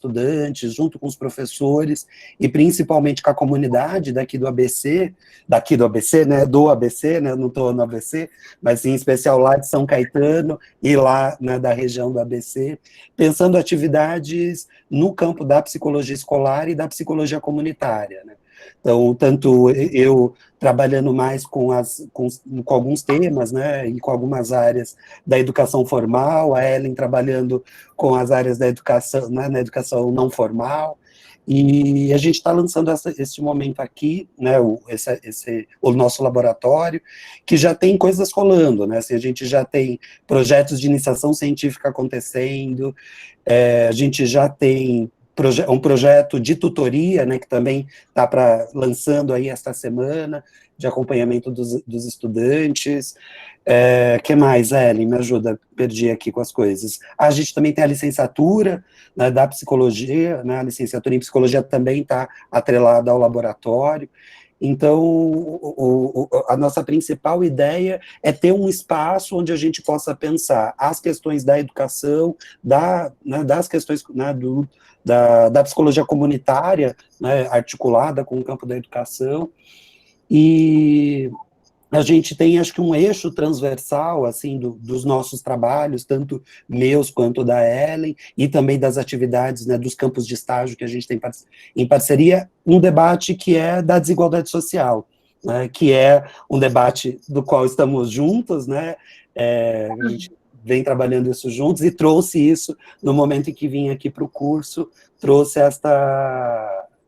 estudantes, junto com os professores, e principalmente com a comunidade daqui do ABC, né, do ABC, né, não estou no ABC, mas em especial lá de São Caetano, e lá, né, da região do ABC, pensando atividades no campo da psicologia escolar e da psicologia comunitária, né. Então, tanto eu trabalhando mais com alguns temas, né, e com algumas áreas da educação formal, a Ellen trabalhando com as áreas da educação, né, na educação não formal, e a gente está lançando esse momento aqui, né, o nosso laboratório, que já tem coisas rolando, né, assim, a gente já tem projetos de iniciação científica acontecendo, a gente já tem um projeto de tutoria, né, que também está lançando aí esta semana, de acompanhamento dos estudantes. Que mais, Ellen? Me ajuda, perdi aqui com as coisas. A gente também tem a licenciatura, né, da psicologia, né, a licenciatura em psicologia também está atrelada ao laboratório. Então, a nossa principal ideia é ter um espaço onde a gente possa pensar as questões da educação, né, das questões, né, da psicologia comunitária, né, articulada com o campo da educação, e a gente tem, acho que, um eixo transversal, assim, dos nossos trabalhos, tanto meus quanto da Ellen, e também das atividades, né, dos campos de estágio que a gente tem em parceria, um debate que é da desigualdade social, né, que é um debate do qual estamos juntos, né, a gente vem trabalhando isso juntos, e trouxe isso no momento em que vim aqui para o curso, trouxe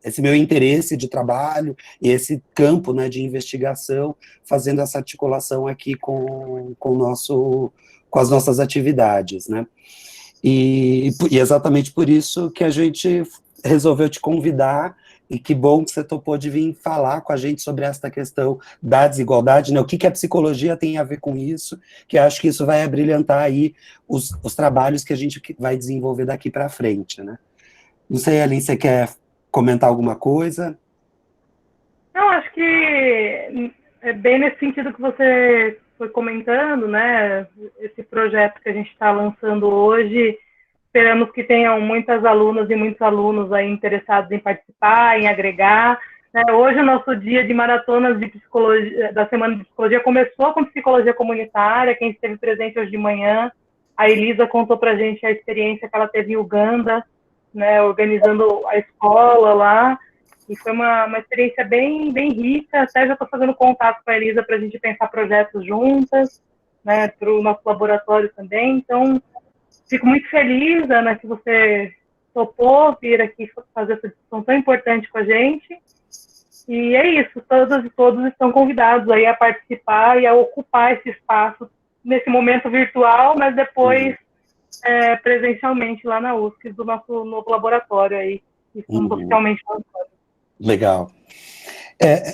esse meu interesse de trabalho e esse campo, né, de investigação, fazendo essa articulação aqui com as nossas atividades, né, e exatamente por isso que a gente resolveu te convidar, e que bom que você topou de vir falar com a gente sobre essa questão da desigualdade, né, o que a psicologia tem a ver com isso, que eu acho que isso vai abrilhantar aí os trabalhos que a gente vai desenvolver daqui para frente, né. Não sei, Aline, você quer comentar alguma coisa? Eu acho que é bem nesse sentido que você foi comentando, né? Esse projeto que a gente está lançando hoje, esperamos que tenham muitas alunas e muitos alunos aí interessados em participar, em agregar. Né? Hoje o nosso dia de maratonas de psicologia, da Semana de Psicologia, começou com psicologia comunitária. Quem esteve presente hoje de manhã, a Elisa contou para a gente a experiência que ela teve em Uganda, né, organizando a escola lá, e foi uma experiência bem rica. Até já estou fazendo contato com a Elisa para a gente pensar projetos juntas, né, para o nosso laboratório também. Então, fico muito feliz, Ana, que você topou vir aqui fazer essa discussão tão importante com a gente. E é isso, todas e todos estão convidados aí a participar e a ocupar esse espaço nesse momento virtual, mas depois presencialmente lá na USP, do nosso novo laboratório aí, que estamos oficialmente lançando. Legal.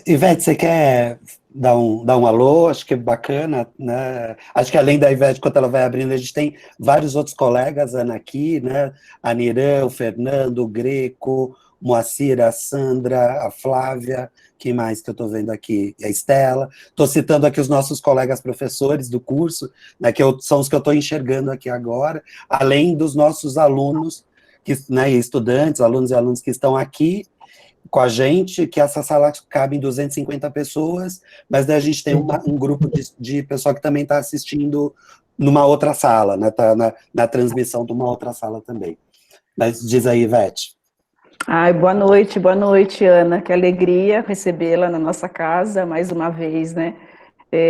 Ivete, você quer dar um alô? Acho que é bacana, né? Acho que além da Ivete, quando ela vai abrindo, a gente tem vários outros colegas, Ana, aqui, né? A Nirã, o Fernando, o Greco, Moacir, a Sandra, a Flávia, quem mais que eu estou vendo aqui? A Estela. Estou citando aqui os nossos colegas professores do curso, né, são os que eu estou enxergando aqui agora, além dos nossos alunos, né, estudantes, alunos e alunos que estão aqui com a gente, que essa sala cabe em 250 pessoas, mas daí a gente tem um grupo de pessoal que também está assistindo numa outra sala, né, tá na transmissão de uma outra sala também. Mas diz aí, Ivete. Ai, boa noite, Ana, que alegria recebê-la na nossa casa, mais uma vez, né,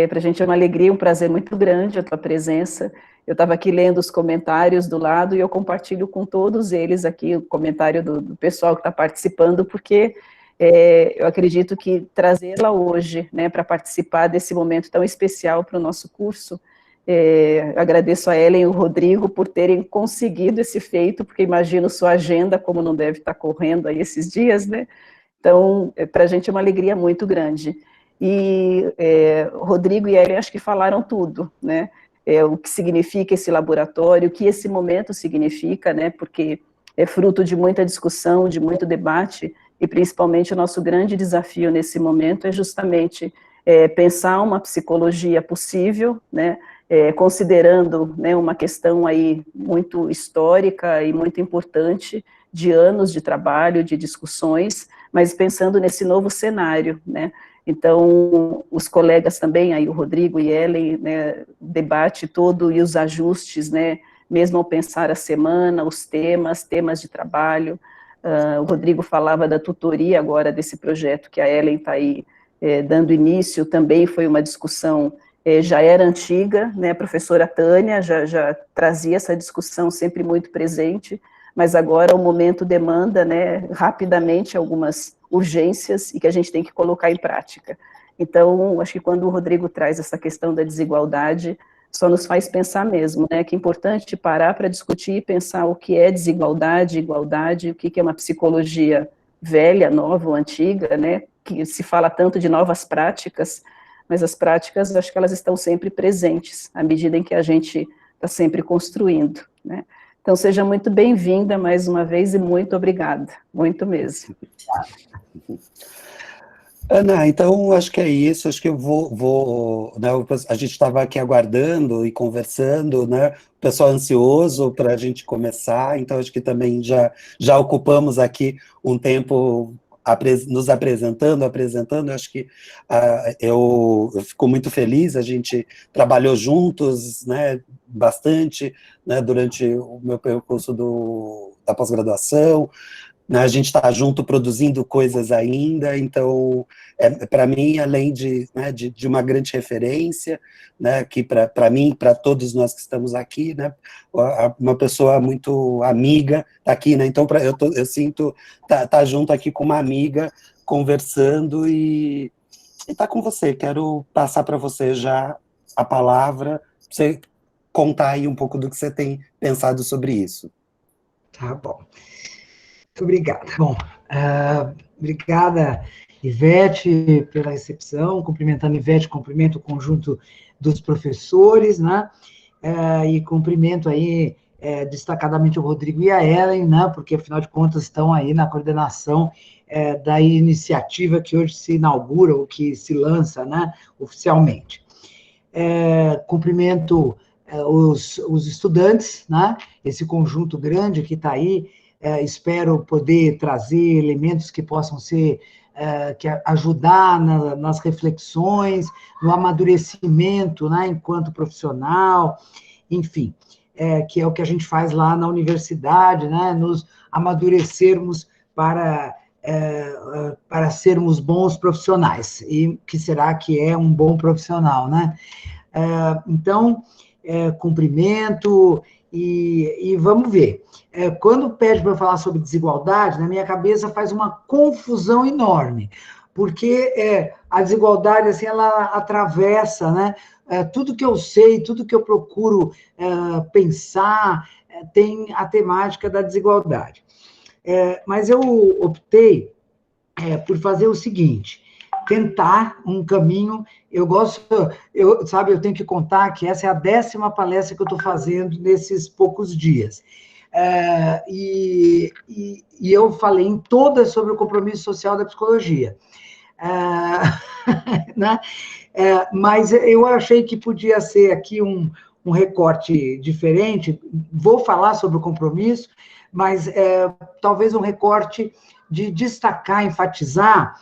para a gente é uma alegria, um prazer muito grande a tua presença. Eu estava aqui lendo os comentários do lado e eu compartilho com todos eles aqui o comentário do pessoal que está participando, porque eu acredito que trazê-la hoje, né, para participar desse momento tão especial para o nosso curso, agradeço a Ellen e o Rodrigo por terem conseguido esse feito, porque imagino sua agenda, como não deve estar correndo aí esses dias, né, então, para a gente é uma alegria muito grande. E Rodrigo e Ellen acho que falaram tudo, né, o que significa esse laboratório, o que esse momento significa, né, porque é fruto de muita discussão, de muito debate, e principalmente o nosso grande desafio nesse momento é justamente pensar uma psicologia possível, né, considerando, né, uma questão aí muito histórica e muito importante, de anos de trabalho, de discussões, mas pensando nesse novo cenário, né? Então, os colegas também, aí o Rodrigo e Ellen, né, o debate todo e os ajustes, né, mesmo ao pensar a semana, os temas de trabalho. O Rodrigo falava da tutoria agora desse projeto que a Ellen está aí dando início, também foi uma discussão, já era antiga, né, a professora Tânia já trazia essa discussão sempre muito presente, mas agora o momento demanda, né, rapidamente algumas urgências e que a gente tem que colocar em prática. Então, acho que quando o Rodrigo traz essa questão da desigualdade, só nos faz pensar mesmo, né, que é importante parar para discutir e pensar o que é desigualdade, igualdade, o que é uma psicologia velha, nova ou antiga, né, que se fala tanto de novas práticas, mas as práticas, acho que elas estão sempre presentes, à medida em que a gente está sempre construindo, né. Então, seja muito bem-vinda mais uma vez e muito obrigada, muito mesmo. Ana, então acho que é isso, acho que eu né, a gente estava aqui aguardando e conversando, né, o pessoal ansioso para a gente começar, então acho que também já ocupamos aqui um tempo nos apresentando, acho que eu fico muito feliz, a gente trabalhou juntos, né, bastante, né, durante o meu percurso da pós-graduação, né, a gente está junto produzindo coisas ainda, então, para mim, além né, de uma grande referência, né, que para mim, para todos nós que estamos aqui, né, uma pessoa muito amiga está aqui, né, então eu sinto tá junto aqui com uma amiga, conversando e tá com você. Quero passar para você já a palavra, para você contar aí um pouco do que você tem pensado sobre isso. Tá bom. Muito obrigada. Bom, obrigada, Ivete, pela recepção. Cumprimentando a Ivete, cumprimento o conjunto dos professores, né? E cumprimento aí destacadamente o Rodrigo e a Ellen, né? Porque, afinal de contas, estão aí na coordenação da iniciativa que hoje se inaugura, ou que se lança, né? Oficialmente. Cumprimento os estudantes, né? Esse conjunto grande que está aí. Espero poder trazer elementos que possam ser, que ajudar nas reflexões, no amadurecimento, né, enquanto profissional, enfim, que é o que a gente faz lá na universidade, né, nos amadurecermos para sermos bons profissionais, e que será que é um bom profissional, né? Então, cumprimento e vamos ver. Quando pede para eu falar sobre desigualdade, na minha cabeça faz uma confusão enorme, porque a desigualdade, assim, ela atravessa, né, tudo que eu sei, tudo que eu procuro pensar, tem a temática da desigualdade. Mas eu optei por fazer o seguinte: tentar um caminho. Eu tenho que contar que essa é a 10ª palestra que eu estou fazendo nesses poucos dias. E eu falei em todas sobre o compromisso social da psicologia. Né? Mas eu achei que podia ser aqui um recorte diferente. Vou falar sobre o compromisso, mas talvez um recorte de destacar, enfatizar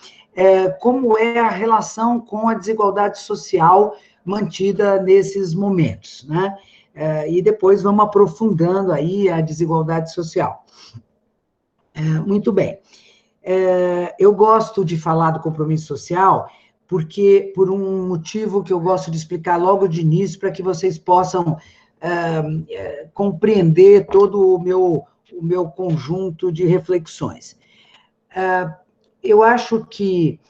como é a relação com a desigualdade social mantida nesses momentos, né? E depois vamos aprofundando aí a desigualdade social. Muito bem. Eu gosto de falar do compromisso social porque, por um motivo que eu gosto de explicar logo de início, para que vocês possam compreender todo o meu conjunto de reflexões. Eu acho que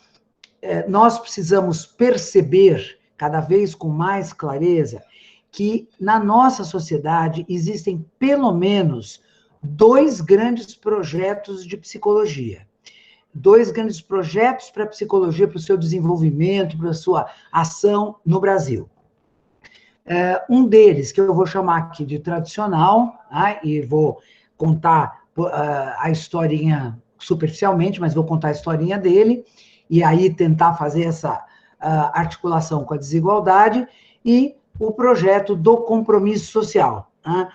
nós precisamos perceber, cada vez com mais clareza, que na nossa sociedade existem pelo menos 2 grandes projetos de psicologia. 2 grandes projetos para a psicologia, para o seu desenvolvimento, para a sua ação no Brasil. Um deles, que eu vou chamar aqui de tradicional, e vou contar a historinha superficialmente, mas vou contar a historinha dele, e aí tentar fazer essa articulação com a desigualdade, e o projeto do compromisso social, né?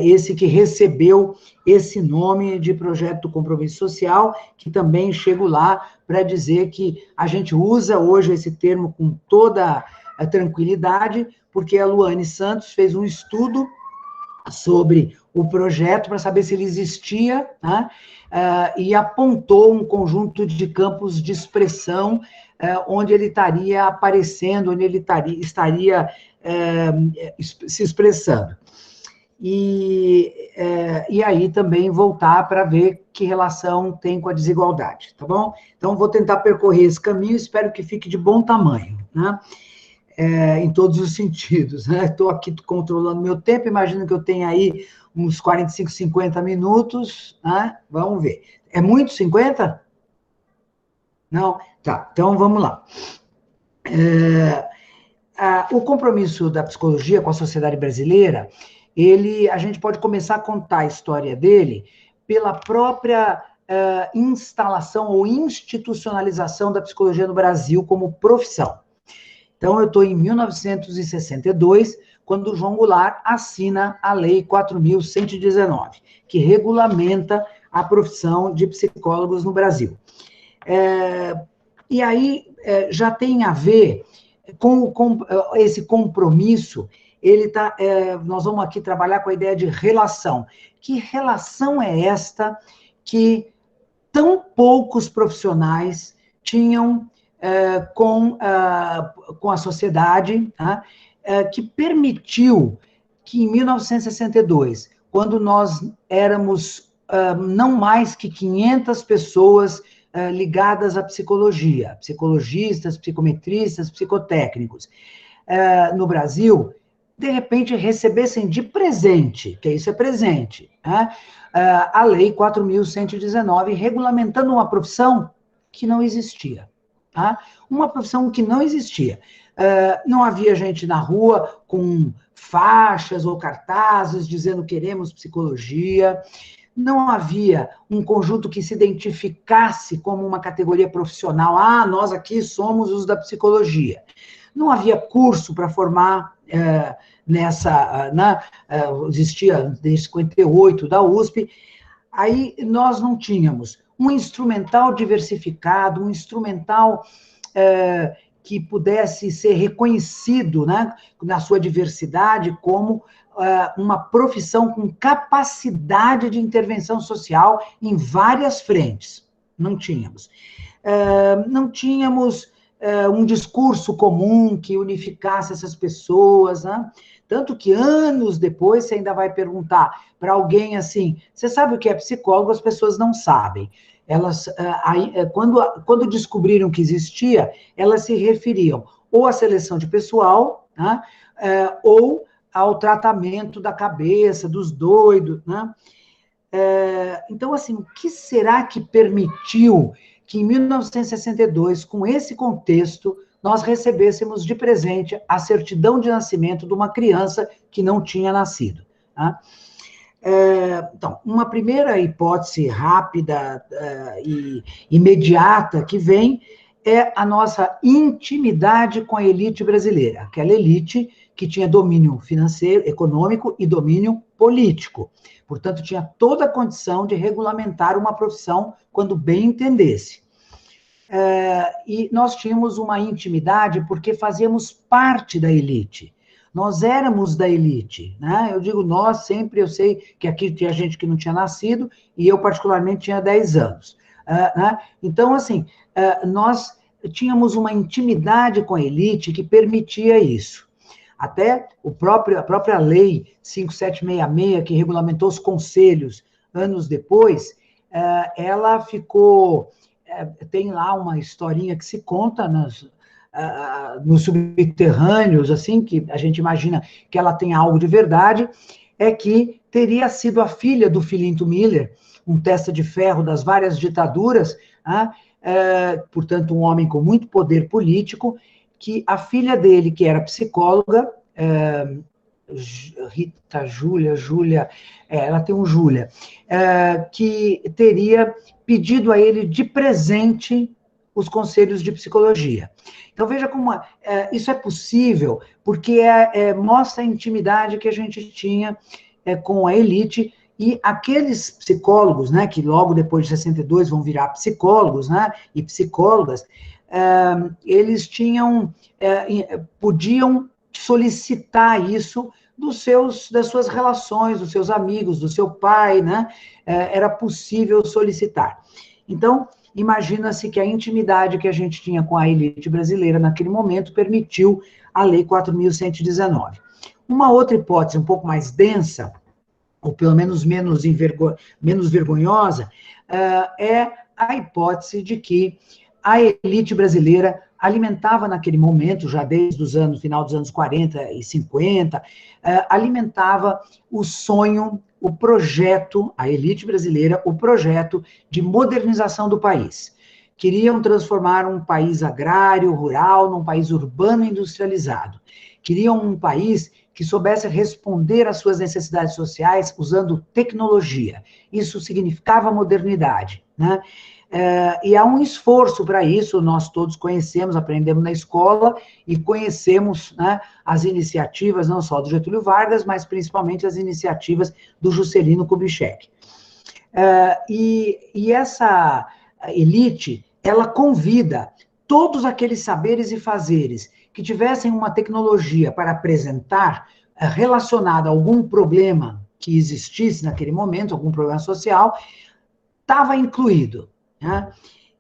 esse que recebeu esse nome de projeto do compromisso social, que também chego lá para dizer que a gente usa hoje esse termo com toda a tranquilidade, porque a Luane Santos fez um estudo sobre o projeto para saber se ele existia, né? E apontou um conjunto de campos de expressão onde ele estaria aparecendo, onde ele estaria se expressando. E aí também voltar para ver que relação tem com a desigualdade, tá bom? Então, vou tentar percorrer esse caminho, espero que fique de bom tamanho, né? Em todos os sentidos, né? Estou aqui controlando meu tempo, imagino que eu tenha aí uns 45, 50 minutos, né? Vamos ver. É muito 50? Não? Tá, então vamos lá. O compromisso da psicologia com a sociedade brasileira, a gente pode começar a contar a história dele pela própria instalação ou institucionalização da psicologia no Brasil como profissão. Então, eu estou em 1962, quando o João Goulart assina a Lei 4.119, que regulamenta a profissão de psicólogos no Brasil. E aí já tem a ver com esse compromisso, nós vamos aqui trabalhar com a ideia de relação. Que relação é esta que tão poucos profissionais tinham com a sociedade, tá? Que permitiu que, em 1962, quando nós éramos não mais que 500 pessoas ligadas à psicologia, psicologistas, psicometristas, psicotécnicos, no Brasil, de repente recebessem de presente, que isso é presente, né? A Lei 4.119, regulamentando uma profissão que não existia. Tá? Uma profissão que não existia. Não havia gente na rua com faixas ou cartazes dizendo queremos psicologia, não havia um conjunto que se identificasse como uma categoria profissional, nós aqui somos os da psicologia. Não havia curso para formar existia desde 58 da USP, aí nós não tínhamos um instrumental diversificado, um instrumental que pudesse ser reconhecido, né, na sua diversidade como uma profissão com capacidade de intervenção social em várias frentes. Não tínhamos. Não tínhamos um discurso comum que unificasse essas pessoas, né? Tanto que anos depois você ainda vai perguntar para alguém assim, você sabe o que é psicólogo? As pessoas não sabem. Elas, quando descobriram que existia, elas se referiam ou à seleção de pessoal, né? Ou ao tratamento da cabeça, dos doidos, né? Então, assim, o que será que permitiu que em 1962, com esse contexto, nós recebêssemos de presente a certidão de nascimento de uma criança que não tinha nascido? Tá? Então, uma primeira hipótese rápida e imediata que vem é a nossa intimidade com a elite brasileira, aquela elite que tinha domínio financeiro, econômico e domínio político. Portanto, tinha toda a condição de regulamentar uma profissão quando bem entendesse. E nós tínhamos uma intimidade porque fazíamos parte da elite. Nós éramos da elite, né? Eu digo nós, sempre eu sei que aqui tinha gente que não tinha nascido, e eu particularmente tinha 10 anos. Né? Então, assim, nós tínhamos uma intimidade com a elite que permitia isso. Até a própria lei 5766, que regulamentou os conselhos anos depois, ela ficou... tem lá uma historinha que se conta nos subterrâneos, assim, que a gente imagina que ela tem algo de verdade, é que teria sido a filha do Filinto Miller, um testa de ferro das várias ditaduras, portanto, um homem com muito poder político, que a filha dele, que era psicóloga, Júlia, ela tem um Júlia, que teria pedido a ele de presente os conselhos de psicologia. Então, veja como isso é possível, porque mostra a intimidade que a gente tinha com a elite, e aqueles psicólogos, né, que logo depois de 62 vão virar psicólogos, né, e psicólogas, eles podiam solicitar isso das suas relações, dos seus amigos, do seu pai, né, era possível solicitar. Então, imagina-se que a intimidade que a gente tinha com a elite brasileira naquele momento permitiu a Lei 4.119. Uma outra hipótese um pouco mais densa, ou pelo menos menos vergonhosa, é a hipótese de que a elite brasileira alimentava naquele momento, já desde o final dos anos 40 e 50, alimentava o sonho, o projeto, a elite brasileira, o projeto de modernização do país. Queriam transformar um país agrário, rural, num país urbano industrializado. Queriam um país que soubesse responder às suas necessidades sociais usando tecnologia. Isso significava modernidade, né? E há um esforço para isso, nós todos conhecemos, aprendemos na escola e conhecemos, né, as iniciativas, não só do Getúlio Vargas, mas principalmente as iniciativas do Juscelino Kubitschek. E essa elite, ela convida todos aqueles saberes e fazeres que tivessem uma tecnologia para apresentar relacionada a algum problema que existisse naquele momento, algum problema social, estava incluído, né?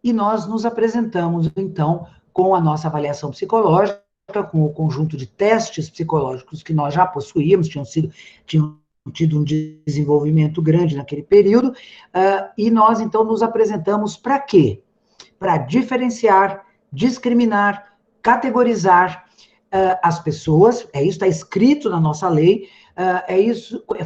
E nós nos apresentamos, então, com a nossa avaliação psicológica, com o conjunto de testes psicológicos que nós já possuíamos, tinham tido um desenvolvimento grande naquele período, e nós, então, nos apresentamos para quê? Para diferenciar, discriminar, categorizar as pessoas, isso está escrito na nossa lei,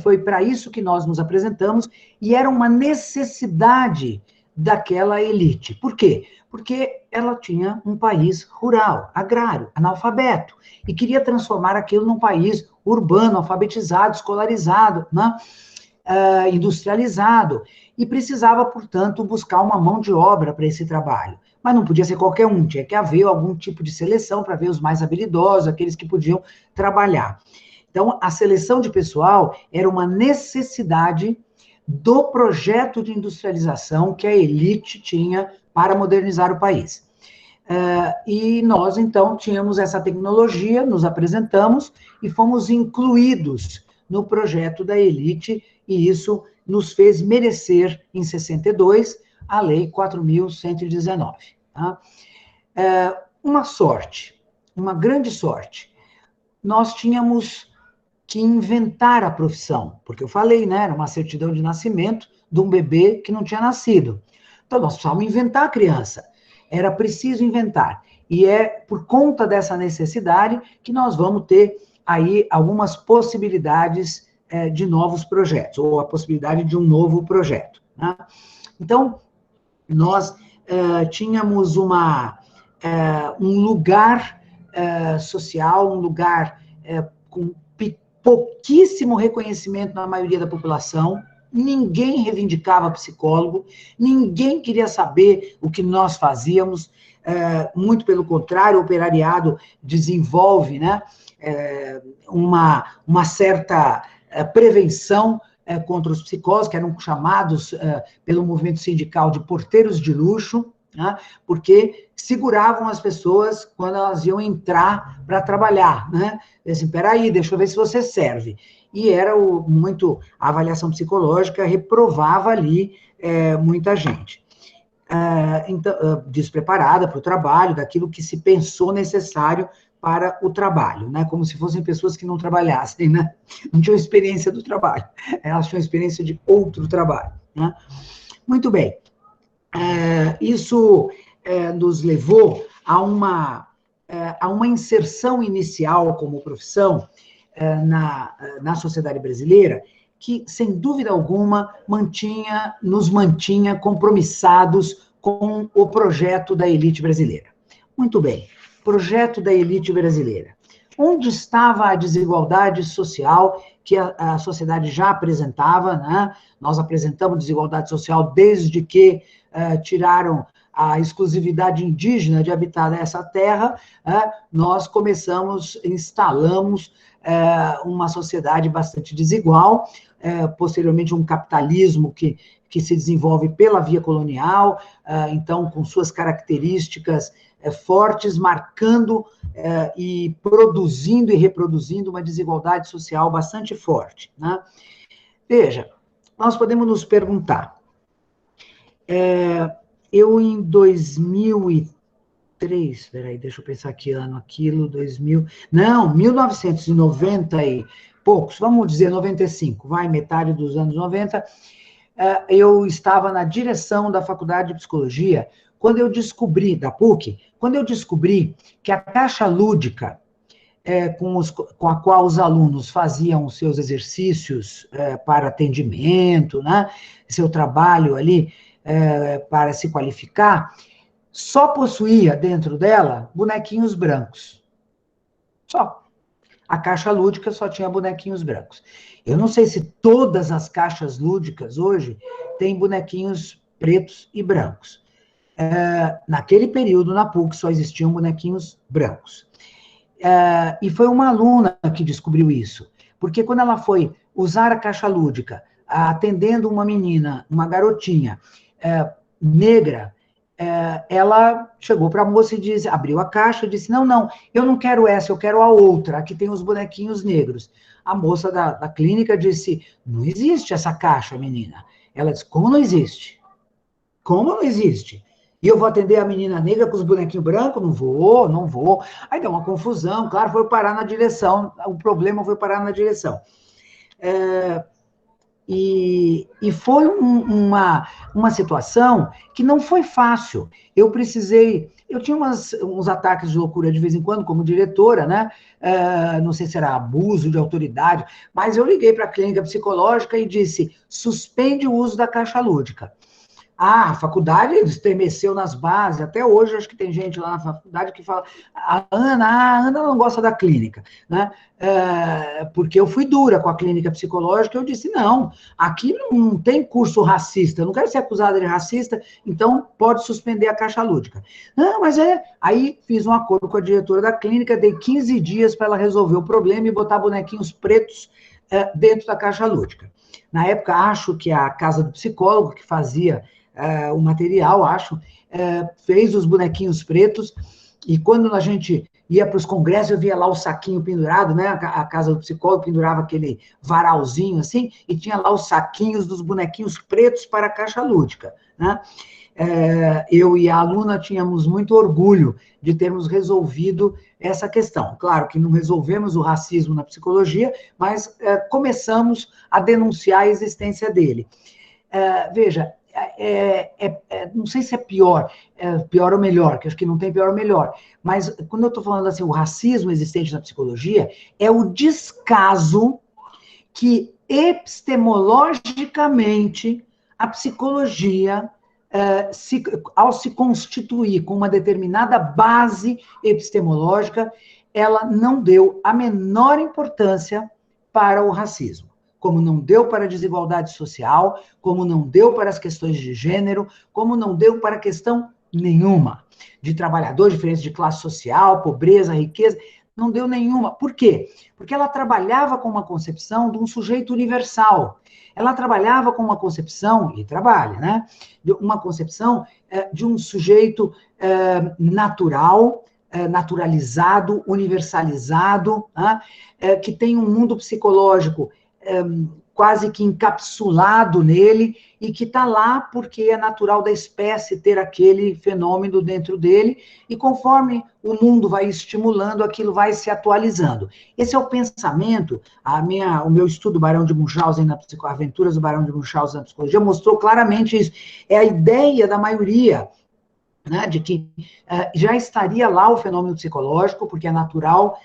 foi para isso que nós nos apresentamos, e era uma necessidade daquela elite. Por quê? Porque ela tinha um país rural, agrário, analfabeto, e queria transformar aquilo num país urbano, alfabetizado, escolarizado, né? Industrializado, e precisava, portanto, buscar uma mão de obra para esse trabalho. Mas não podia ser qualquer um, tinha que haver algum tipo de seleção para ver os mais habilidosos, aqueles que podiam trabalhar. Então, a seleção de pessoal era uma necessidade do projeto de industrialização que a elite tinha para modernizar o país. E nós, então, tínhamos essa tecnologia, nos apresentamos e fomos incluídos no projeto da elite, e isso nos fez merecer, em 62, a Lei 4.119. Tá? Uma sorte, uma grande sorte. Nós tínhamos que inventar a profissão, porque eu falei, né, era uma certidão de nascimento de um bebê que não tinha nascido. Então, nós precisávamos inventar a criança. Era preciso inventar. E é por conta dessa necessidade que nós vamos ter aí algumas possibilidades de novos projetos, ou a possibilidade de um novo projeto, né? Então, nós tínhamos um lugar social, um lugar com pouquíssimo reconhecimento na maioria da população, ninguém reivindicava psicólogo, ninguém queria saber o que nós fazíamos, muito pelo contrário, o operariado desenvolve, né, uma certa prevenção contra os psicólogos, que eram chamados pelo movimento sindical de porteiros de luxo, né, porque seguravam as pessoas quando elas iam entrar para trabalhar, né? Assim, peraí, deixa eu ver se você serve. E era a avaliação psicológica reprovava ali muita gente. Então, despreparada para o trabalho, daquilo que se pensou necessário para o trabalho, né? Como se fossem pessoas que não trabalhassem, né? Não tinham experiência do trabalho, elas tinham experiência de outro trabalho, né? Muito bem. Isso nos levou a uma inserção inicial como profissão na sociedade brasileira, que, sem dúvida alguma, nos mantinha compromissados com o projeto da elite brasileira. Muito bem, projeto da elite brasileira. Onde estava a desigualdade social que a sociedade já apresentava, né? Nós apresentamos desigualdade social desde que tiraram a exclusividade indígena de habitar essa terra, nós instalamos uma sociedade bastante desigual, posteriormente um capitalismo que se desenvolve pela via colonial, então com suas características fortes, marcando e produzindo e reproduzindo uma desigualdade social bastante forte, né? Veja, nós podemos nos perguntar, eu em 2003, peraí, deixa eu pensar que ano aquilo, 1990 e poucos, vamos dizer 95, metade dos anos 90, eu estava na direção da Faculdade de Psicologia, quando eu descobri, da PUC, quando eu descobri que a caixa lúdica, com a qual os alunos faziam os seus exercícios para atendimento, né, seu trabalho ali para se qualificar, só possuía dentro dela bonequinhos brancos. Só. A caixa lúdica só tinha bonequinhos brancos. Eu não sei se todas as caixas lúdicas hoje têm bonequinhos pretos e brancos. Naquele período, na PUC, só existiam bonequinhos brancos. E foi uma aluna que descobriu isso, porque quando ela foi usar a caixa lúdica, atendendo uma menina, uma garotinha negra, ela chegou para a moça e abriu a caixa e disse, não, eu não quero essa, eu quero a outra, aqui tem os bonequinhos negros. A moça da clínica disse, não existe essa caixa, menina. Ela disse, como não existe? Como não existe? E eu vou atender a menina negra com os bonequinhos brancos? Não vou. Aí deu uma confusão, claro, foi parar na direção, o problema foi parar na direção. E foi uma situação que não foi fácil. Eu tinha uns ataques de loucura de vez em quando, como diretora, né? Não sei se era abuso de autoridade, mas eu liguei para a clínica psicológica e disse, suspende o uso da caixa lúdica. A faculdade estremeceu nas bases, até hoje acho que tem gente lá na faculdade que fala, a Ana não gosta da clínica, né? Porque eu fui dura com a clínica psicológica, eu disse, não, aqui não tem curso racista, eu não quero ser acusada de racista, então pode suspender a caixa lúdica. Não, mas Aí fiz um acordo com a diretora da clínica, dei 15 dias para ela resolver o problema e botar bonequinhos pretos dentro da caixa lúdica. Na época, acho que a casa do psicólogo, que fazia o material, fez os bonequinhos pretos, e quando a gente ia para os congressos, eu via lá o saquinho pendurado, né? A casa do psicólogo pendurava aquele varalzinho assim, e tinha lá os saquinhos dos bonequinhos pretos para a caixa lúdica, né? Eu e a aluna tínhamos muito orgulho de termos resolvido essa questão. Claro que não resolvemos o racismo na psicologia, mas começamos a denunciar a existência dele. Veja, não sei se é pior ou melhor, que acho que não tem pior ou melhor, mas quando eu estou falando assim, o racismo existente na psicologia é o descaso que epistemologicamente a psicologia, ao se constituir com uma determinada base epistemológica, ela não deu a menor importância para o racismo. Como não deu para a desigualdade social, como não deu para as questões de gênero, como não deu para questão nenhuma de trabalhador, diferença de classe social, pobreza, riqueza, não deu nenhuma. Por quê? Porque ela trabalhava com uma concepção de um sujeito universal. Ela trabalhava com uma concepção, e trabalha, né? De uma concepção de um sujeito natural, naturalizado, universalizado, que tem um mundo psicológico quase que encapsulado nele, e que está lá porque é natural da espécie ter aquele fenômeno dentro dele, e conforme o mundo vai estimulando, aquilo vai se atualizando. Esse é o pensamento, o meu estudo Barão de Munchausen, Aventuras do Barão de Munchausen na Psicologia, mostrou claramente isso. É a ideia da maioria, né, de que já estaria lá o fenômeno psicológico, porque é natural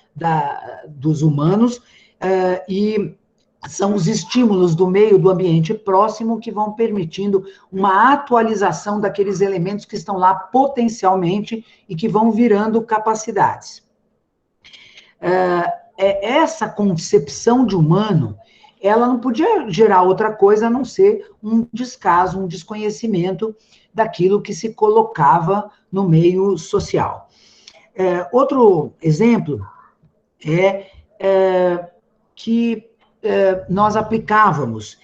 dos humanos, e são os estímulos do meio, do ambiente próximo, que vão permitindo uma atualização daqueles elementos que estão lá potencialmente e que vão virando capacidades. Essa concepção de humano ela não podia gerar outra coisa a não ser um descaso, um desconhecimento daquilo que se colocava no meio social. Outro exemplo é que nós aplicávamos,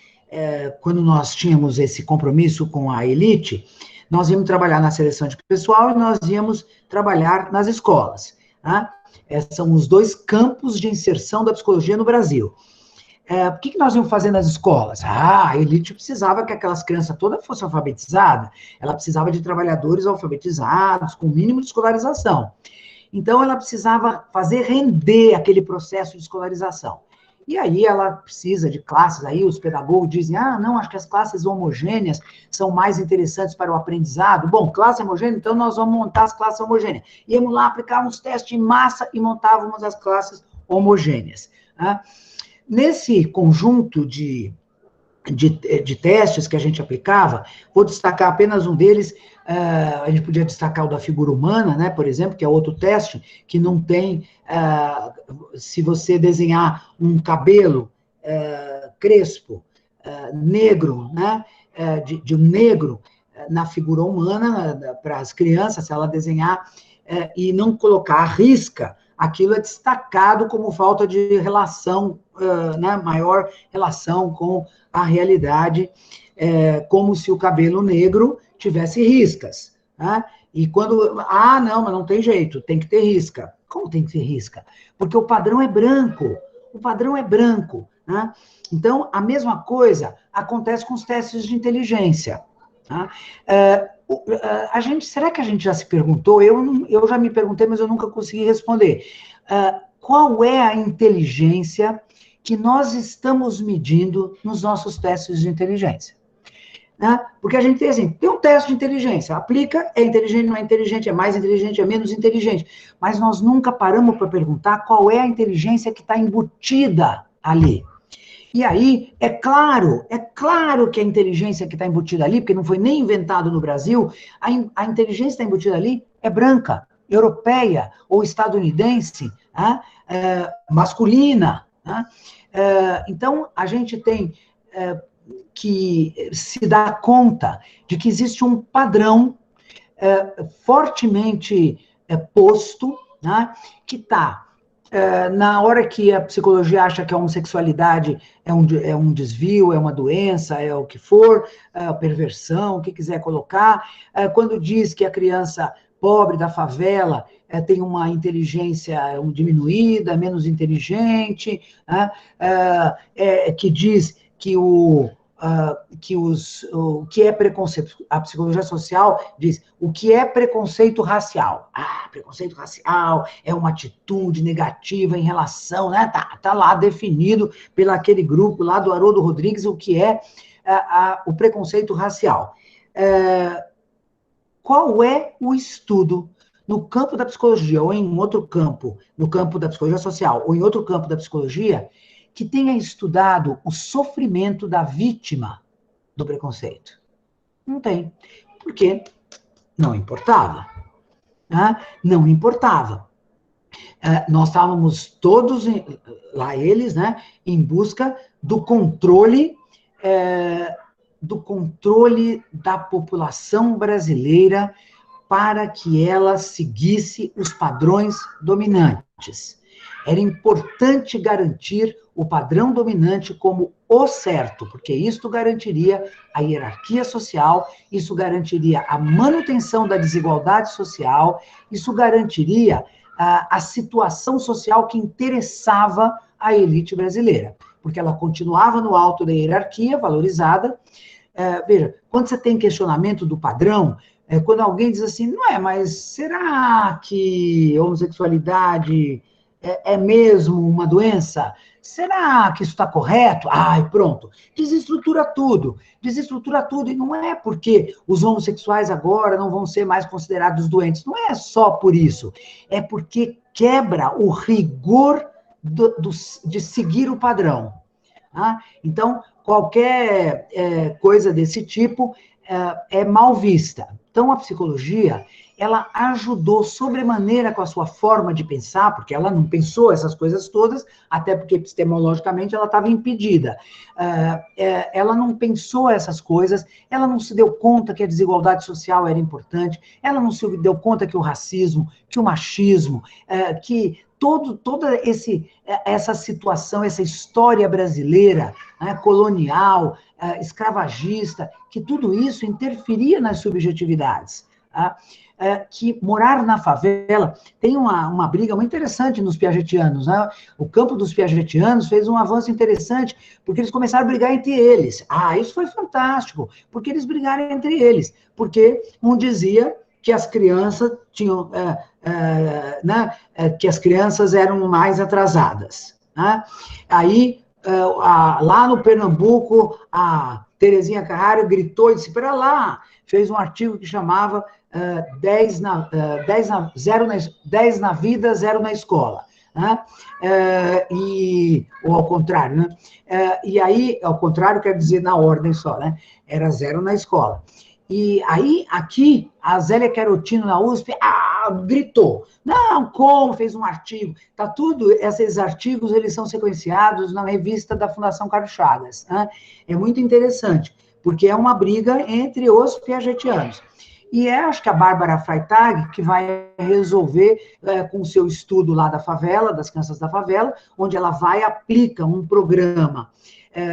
quando nós tínhamos esse compromisso com a elite, nós íamos trabalhar na seleção de pessoal e nós íamos trabalhar nas escolas. Tá? São os dois campos de inserção da psicologia no Brasil. O que nós íamos fazer nas escolas? A elite precisava que aquelas crianças todas fossem alfabetizadas, ela precisava de trabalhadores alfabetizados, com o mínimo de escolarização. Então, ela precisava fazer render aquele processo de escolarização. E aí ela precisa de classes, aí os pedagogos dizem, não, acho que as classes homogêneas são mais interessantes para o aprendizado. Bom, classe homogênea, então nós vamos montar as classes homogêneas. Íamos lá aplicar uns testes em massa e montávamos as classes homogêneas. Tá? Nesse conjunto de testes que a gente aplicava, vou destacar apenas um deles. A gente podia destacar o da figura humana, né, por exemplo, que é outro teste que não tem, se você desenhar um cabelo crespo, negro, né, de um negro na figura humana, para as crianças, se ela desenhar e não colocar a risca, aquilo é destacado como falta de relação, né, maior relação com a realidade, como se o cabelo negro tivesse riscas. Né? E quando, não, mas não tem jeito, tem que ter risca. Como tem que ter risca? Porque o padrão é branco, Né? Então, a mesma coisa acontece com os testes de inteligência. Tá? Será que a gente já se perguntou? Eu já me perguntei, mas eu nunca consegui responder. Qual é a inteligência que nós estamos medindo nos nossos testes de inteligência? Né? Porque a gente tem assim, tem um teste de inteligência, aplica, é inteligente, não é inteligente, é mais inteligente, é menos inteligente, mas nós nunca paramos para perguntar qual é a inteligência que está embutida ali. E aí, é claro que a inteligência que está embutida ali, porque não foi nem inventado no Brasil, a inteligência que está embutida ali é branca, europeia ou estadunidense, né? Masculina. Né? Então, a gente tem que se dar conta de que existe um padrão fortemente posto, né? Que está na hora que a psicologia acha que a homossexualidade é um desvio, é uma doença, é o que for, perversão, o que quiser colocar, quando diz que a criança pobre da favela tem uma inteligência diminuída, menos inteligente, que diz que o que é preconceito, a psicologia social diz, o que é preconceito racial? Preconceito racial é uma atitude negativa em relação, né? Tá lá definido pelo aquele grupo lá do Haroldo Rodrigues, o que é o preconceito racial. Qual é o estudo no campo da psicologia, ou em outro campo, no campo da psicologia social, ou em outro campo da psicologia, que tenha estudado o sofrimento da vítima do preconceito? Não tem. Por quê? Não importava. Né? Não importava. Nós estávamos todos, lá eles, né, em busca do controle da população brasileira para que ela seguisse os padrões dominantes. Era importante garantir o padrão dominante como o certo, porque isso garantiria a hierarquia social, isso garantiria a manutenção da desigualdade social, isso garantiria a situação social que interessava à elite brasileira, porque ela continuava no alto da hierarquia, valorizada. Veja, quando você tem questionamento do padrão, quando alguém diz assim, mas será que homossexualidade é mesmo uma doença? Será que isso está correto? Pronto. Desestrutura tudo, e não é porque os homossexuais agora não vão ser mais considerados doentes, não é só por isso, é porque quebra o rigor de seguir o padrão. Tá? Então, qualquer coisa desse tipo é mal vista. Então, a psicologia, ela ajudou sobremaneira com a sua forma de pensar, porque ela não pensou essas coisas todas, até porque epistemologicamente ela estava impedida. Ela não pensou essas coisas, ela não se deu conta que a desigualdade social era importante, ela não se deu conta que o racismo, que o machismo, que toda essa situação, essa história brasileira, né, colonial, escravagista, que tudo isso interferia nas subjetividades. Tá? Que morar na favela tem uma briga muito interessante nos piagetianos. Né? O campo dos piagetianos fez um avanço interessante, porque eles começaram a brigar entre eles. Isso foi fantástico, porque eles brigaram entre eles, porque um dizia que as crianças tinham, que as crianças eram mais atrasadas. Né? Aí, lá no Pernambuco, a Terezinha Carraro gritou e disse, para lá, fez um artigo que chamava 10 na vida, 0 na escola. Né? Ou ao contrário, né? E aí, ao contrário, quer dizer na ordem só, né? Era 0 na escola. E aí, aqui, a Zélia Querotino, na USP, gritou. Não, como? Fez um artigo. Tá tudo, esses artigos, eles são sequenciados na revista da Fundação Carlos Chagas. Né? É muito interessante, porque é uma briga entre os piagetianos. E acho que a Bárbara Freitag, que vai resolver com o seu estudo lá da favela, das crianças da favela, onde ela vai e aplica um programa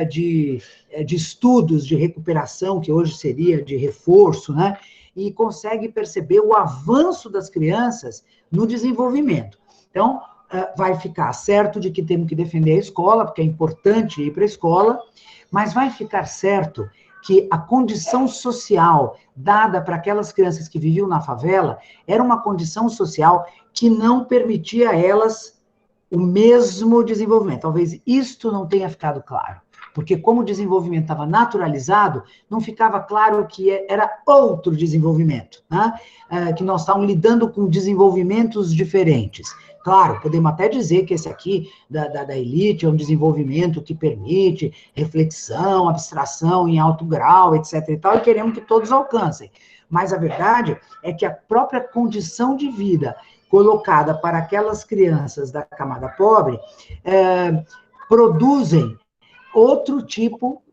de estudos de recuperação, que hoje seria de reforço, né? E consegue perceber o avanço das crianças no desenvolvimento. Então, vai ficar certo de que temos que defender a escola, porque é importante ir para a escola, mas vai ficar certo que a condição social dada para aquelas crianças que viviam na favela era uma condição social que não permitia a elas o mesmo desenvolvimento. Talvez isto não tenha ficado claro. Porque como o desenvolvimento estava naturalizado, não ficava claro que era outro desenvolvimento, né? Que nós estávamos lidando com desenvolvimentos diferentes. Claro, podemos até dizer que esse aqui, da elite, é um desenvolvimento que permite reflexão, abstração em alto grau, etc. e tal, e queremos que todos alcancem. Mas a verdade é que a própria condição de vida colocada para aquelas crianças da camada pobre produzem outro tipo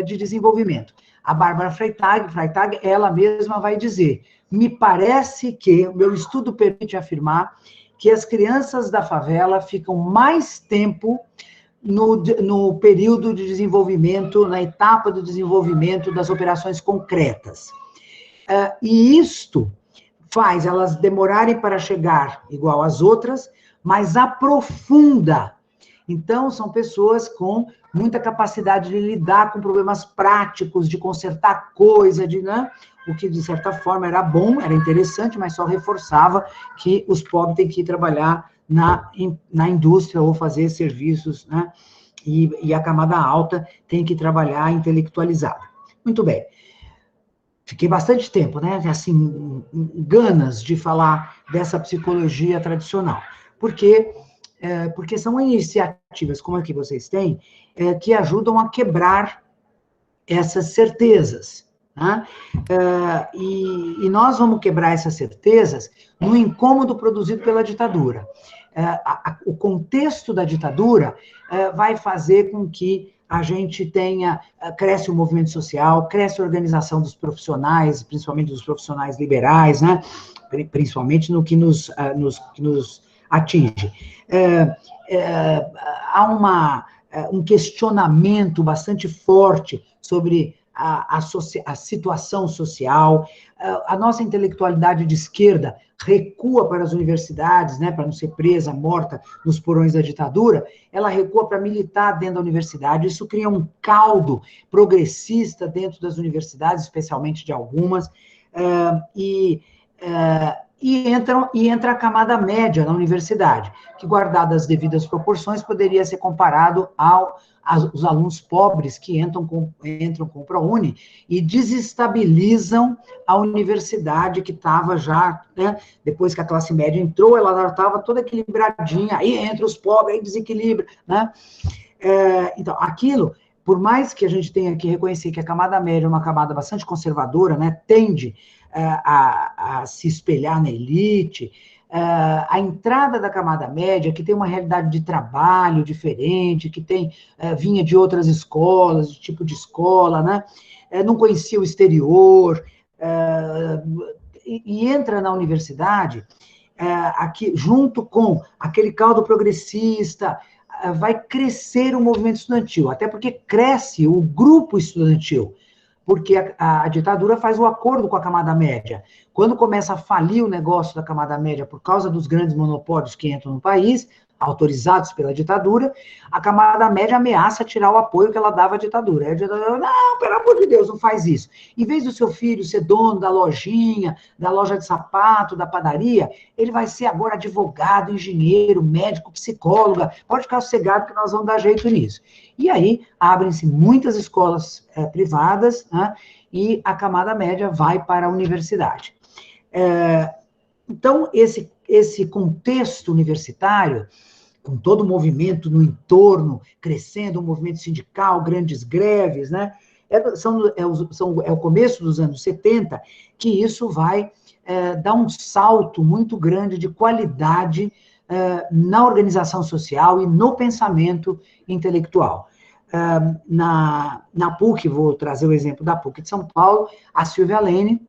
de desenvolvimento. A Bárbara Freitag, ela mesma vai dizer, me parece que, o meu estudo permite afirmar, que as crianças da favela ficam mais tempo no período de desenvolvimento, na etapa do desenvolvimento das operações concretas. E isto faz elas demorarem para chegar igual às outras, mas aprofunda. Então, são pessoas com muita capacidade de lidar com problemas práticos, de consertar coisa, né? O que, de certa forma, era bom, era interessante, mas só reforçava que os pobres têm que ir trabalhar na indústria ou fazer serviços, né? E a camada alta tem que trabalhar intelectualizada. Muito bem. Fiquei bastante tempo, né? Assim, ganas de falar dessa psicologia tradicional. Porque são iniciativas como a que vocês têm, que ajudam a quebrar essas certezas. Né? E nós vamos quebrar essas certezas no incômodo produzido pela ditadura. O contexto da ditadura vai fazer com que a gente cresce o movimento social, cresce a organização dos profissionais, principalmente dos profissionais liberais, né? Principalmente no que nos atinge. Há um questionamento bastante forte sobre a situação social. A nossa intelectualidade de esquerda recua para as universidades, né, para não ser presa, morta nos porões da ditadura, ela recua para militar dentro da universidade. Isso cria um caldo progressista dentro das universidades, especialmente de algumas, e entra a camada média na universidade, que, guardadas as devidas proporções, poderia ser comparado aos alunos pobres que entram com o ProUni e desestabilizam a universidade que estava já, né, depois que a classe média entrou, ela já estava toda equilibradinha, aí entra os pobres, aí desequilibra, né? Então, aquilo, por mais que a gente tenha que reconhecer que a camada média é uma camada bastante conservadora, né, tende a se espelhar na elite, a entrada da camada média, que tem uma realidade de trabalho diferente, que vinha de outras escolas, de tipo de escola, né? Não conhecia o exterior, e entra na universidade, aqui, junto com aquele caldo progressista, vai crescer o movimento estudantil, até porque cresce o grupo estudantil, porque a ditadura faz o acordo com a camada média. Quando começa a falir o negócio da camada média por causa dos grandes monopólios que entram no país, autorizados pela ditadura, a camada média ameaça tirar o apoio que ela dava à ditadura. E a ditadura, não, pelo amor de Deus, não faz isso. Em vez do seu filho ser dono da lojinha, da loja de sapato, da padaria, ele vai ser agora advogado, engenheiro, médico, psicóloga. Pode ficar sossegado que nós vamos dar jeito nisso. E aí, abrem-se muitas escolas privadas, né, e a camada média vai para a universidade. Então, esse contexto universitário, com todo o movimento no entorno, crescendo, o movimento sindical, grandes greves, né? É o começo dos anos 70 que isso vai dar um salto muito grande de qualidade na organização social e no pensamento intelectual. Na PUC, vou trazer o exemplo da PUC de São Paulo, a Silvia Lane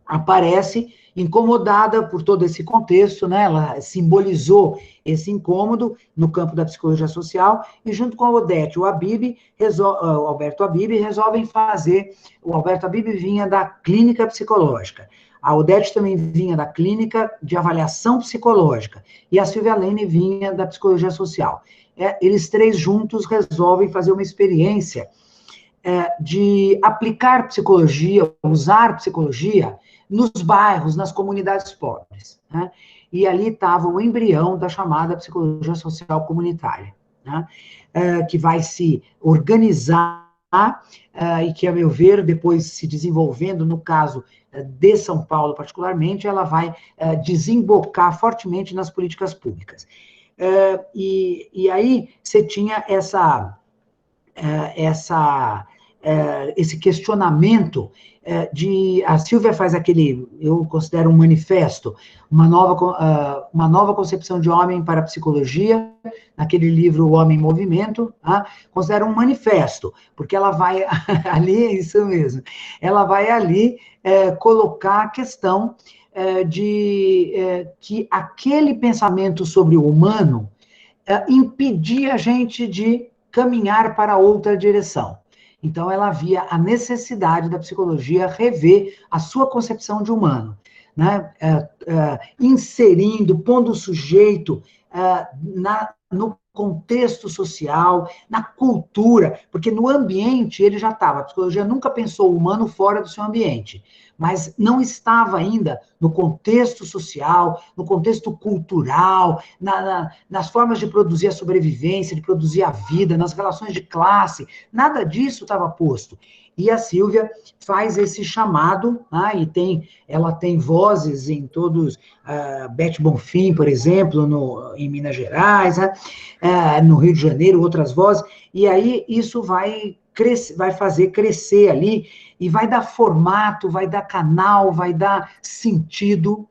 aparece incomodada por todo esse contexto, né? Ela simbolizou esse incômodo no campo da psicologia social, e junto com a Odete, o Alberto Habib, resolvem fazer... O Alberto Habib vinha da clínica psicológica, a Odete também vinha da clínica de avaliação psicológica, e a Silvia Lane vinha da psicologia social. Eles três juntos resolvem fazer uma experiência de aplicar psicologia, usar psicologia nos bairros, nas comunidades pobres, né? E ali estava o embrião da chamada psicologia social comunitária, né? Que vai se organizar e que, a meu ver, depois se desenvolvendo, no caso de São Paulo particularmente, ela vai desembocar fortemente nas políticas públicas. E aí você tinha esse questionamento a Silvia faz aquele, eu considero um manifesto, uma nova concepção de homem para a psicologia, naquele livro O Homem em Movimento, considero um manifesto, porque ela vai ali, é isso mesmo, ela vai ali colocar a questão de que aquele pensamento sobre o humano impedia a gente de caminhar para outra direção. Então, ela via a necessidade da psicologia rever a sua concepção de humano, né? Inserindo, pondo o sujeito no contexto social, na cultura, porque no ambiente ele já estava. A psicologia nunca pensou o humano fora do seu ambiente, mas não estava ainda no contexto social, no contexto cultural, nas formas de produzir a sobrevivência, de produzir a vida, nas relações de classe, nada disso estava posto. E a Silvia faz esse chamado, e ela tem vozes em todos, Beth Bonfim, por exemplo, em Minas Gerais, no Rio de Janeiro, outras vozes, e aí isso vai fazer crescer ali, e vai dar formato, vai dar canal, vai dar sentido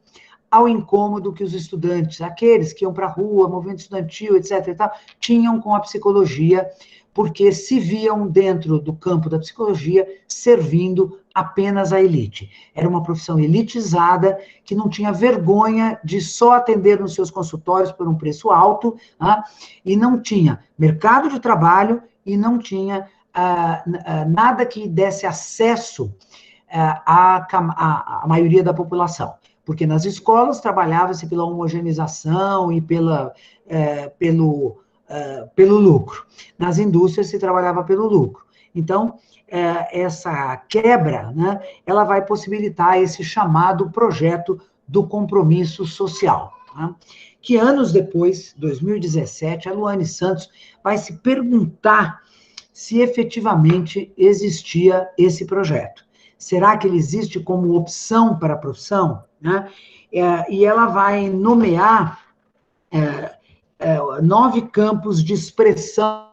ao incômodo que os estudantes, aqueles que iam para a rua, movimento estudantil, etc. e tal, tinham com a psicologia, porque se viam dentro do campo da psicologia servindo apenas à elite. Era uma profissão elitizada, que não tinha vergonha de só atender nos seus consultórios por um preço alto, e não tinha mercado de trabalho, e não tinha nada que desse acesso à maioria da população. Porque nas escolas trabalhava-se pela homogeneização e pelo lucro. Nas indústrias se trabalhava pelo lucro. Então, essa quebra, né, ela vai possibilitar esse chamado projeto do compromisso social, né, que anos depois, 2017, a Luane Santos vai se perguntar se efetivamente existia esse projeto. Será que ele existe como opção para a profissão? Né? E ela vai nomear 9 campos de expressão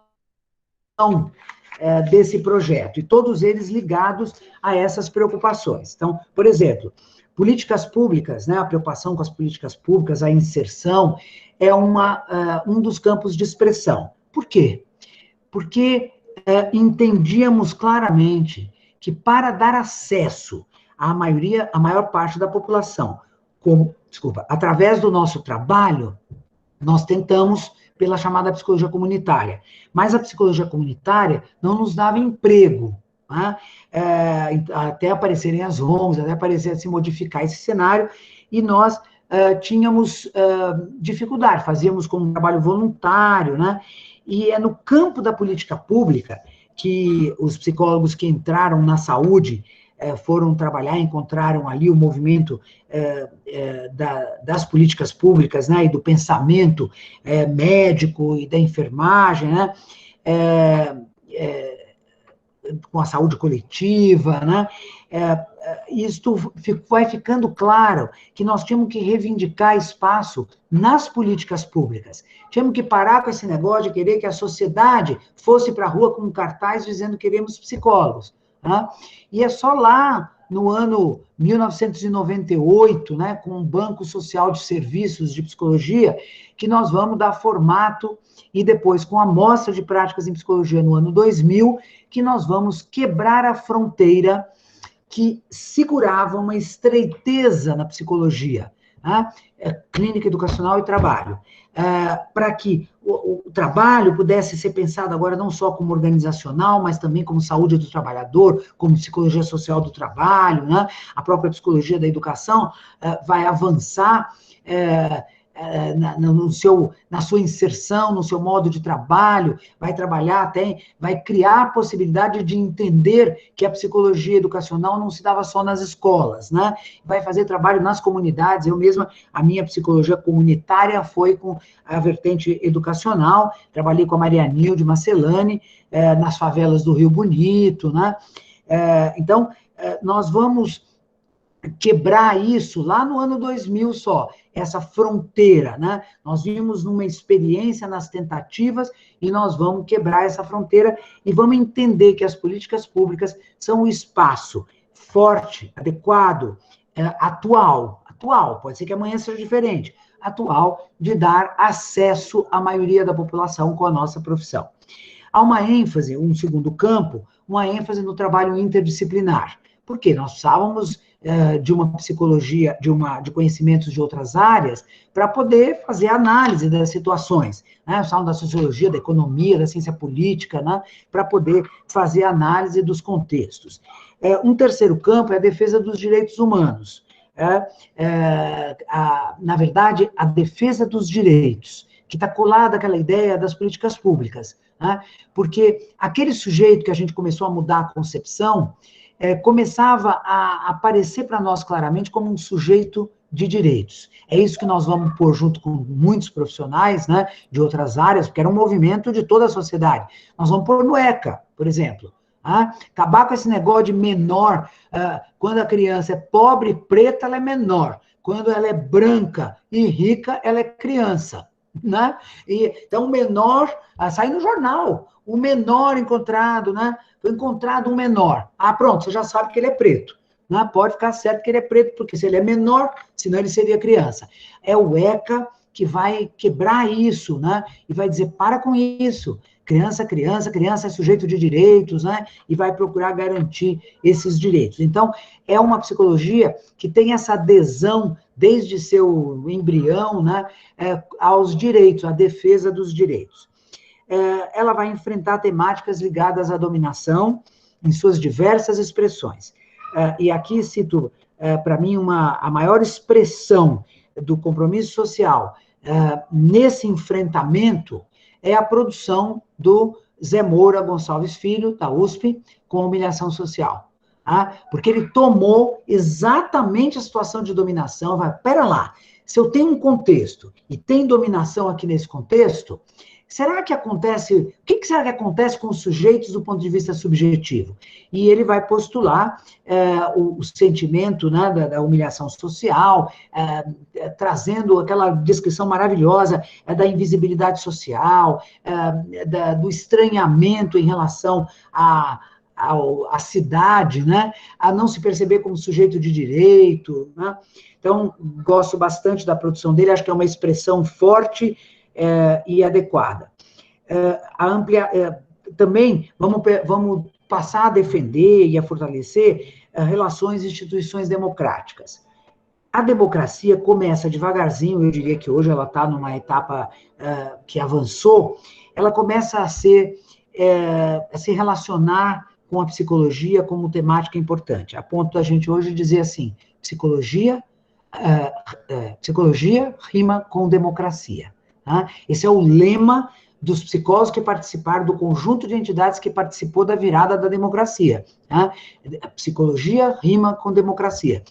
desse projeto, e todos eles ligados a essas preocupações. Então, por exemplo, políticas públicas, né, a preocupação com as políticas públicas, a inserção, é um dos campos de expressão. Por quê? Porque entendíamos claramente que para dar acesso à maior parte da população, através do nosso trabalho, nós tentamos pela chamada psicologia comunitária, mas a psicologia comunitária não nos dava emprego, né? Até aparecerem as ONGs, até se modificar esse cenário, e nós tínhamos dificuldade, fazíamos como um trabalho voluntário, né? E é no campo da política pública que os psicólogos que entraram na saúde foram trabalhar, encontraram ali o movimento das políticas públicas, né, e do pensamento médico e da enfermagem, né, com a saúde coletiva, né, isto vai ficando claro que nós tínhamos que reivindicar espaço nas políticas públicas. Tínhamos que parar com esse negócio de querer que a sociedade fosse para a rua com um cartaz dizendo que queremos psicólogos. Né? E é só lá no ano 1998, né, com o Banco Social de Serviços de Psicologia, que nós vamos dar formato, e depois com a Mostra de Práticas em Psicologia no ano 2000, que nós vamos quebrar a fronteira que segurava uma estreiteza na psicologia, né? Clínica educacional e trabalho, para que o trabalho pudesse ser pensado agora não só como organizacional, mas também como saúde do trabalhador, como psicologia social do trabalho, né? A própria psicologia da educação vai avançar na sua inserção, no seu modo de trabalho, vai trabalhar até, vai criar a possibilidade de entender que a psicologia educacional não se dava só nas escolas, né? Vai fazer trabalho nas comunidades. Eu mesma, a minha psicologia comunitária foi com a vertente educacional, trabalhei com a Maria Nilde Marcelani, nas favelas do Rio Bonito, né? Então, nós vamos quebrar isso lá no ano 2000 só, essa fronteira, né? Nós vimos numa experiência nas tentativas e nós vamos quebrar essa fronteira e vamos entender que as políticas públicas são um espaço forte, adequado, atual, pode ser que amanhã seja diferente, atual, de dar acesso à maioria da população com a nossa profissão. Há uma ênfase, um segundo campo, uma ênfase no trabalho interdisciplinar, porque nós precisávamos de uma psicologia, de conhecimentos de outras áreas, para poder fazer análise das situações, né? Nós falamos da sociologia, da economia, da ciência política, né? Para poder fazer análise dos contextos. Um terceiro campo é a defesa dos direitos humanos. Na verdade, a defesa dos direitos, que está colada àquela ideia das políticas públicas, né? Porque aquele sujeito que a gente começou a mudar a concepção, começava a aparecer para nós claramente como um sujeito de direitos. É isso que nós vamos pôr junto com muitos profissionais, né, de outras áreas, porque era um movimento de toda a sociedade. Nós vamos pôr no ECA, por exemplo. Acabar com esse negócio de menor. Quando a criança é pobre e preta, ela é menor. Quando ela é branca e rica, ela é criança. Né? Então, o menor, sai no jornal, o menor encontrado, né? Foi encontrado um menor. Pronto, você já sabe que ele é preto. Né? Pode ficar certo que ele é preto, porque se ele é menor, senão ele seria criança. É o ECA que vai quebrar isso, né? E vai dizer, para com isso. Criança é sujeito de direitos, né? E vai procurar garantir esses direitos. Então, é uma psicologia que tem essa adesão, desde seu embrião, né? Aos direitos, à defesa dos direitos. Ela vai enfrentar temáticas ligadas à dominação, em suas diversas expressões. E aqui cito, para mim, a maior expressão do compromisso social nesse enfrentamento é a produção do Zé Moura Gonçalves Filho, da USP, com humilhação social. Porque ele tomou exatamente a situação de dominação, pera lá, se eu tenho um contexto e tem dominação aqui nesse contexto, será que acontece, o que será que acontece com os sujeitos do ponto de vista subjetivo? E ele vai postular o sentimento, né, da humilhação social, trazendo aquela descrição maravilhosa da invisibilidade social, do estranhamento em relação à cidade, né, a não se perceber como sujeito de direito, né? Então, gosto bastante da produção dele, acho que é uma expressão forte e adequada. Também vamos passar a defender e a fortalecer relações e instituições democráticas. A democracia começa devagarzinho, eu diria que hoje ela está numa etapa que avançou, ela começa a se relacionar com a psicologia como temática importante, a ponto da gente hoje dizer assim, psicologia rima com democracia. Tá? Esse é o lema dos psicólogos que participaram do conjunto de entidades que participou da virada da democracia. Tá? A psicologia rima com democracia.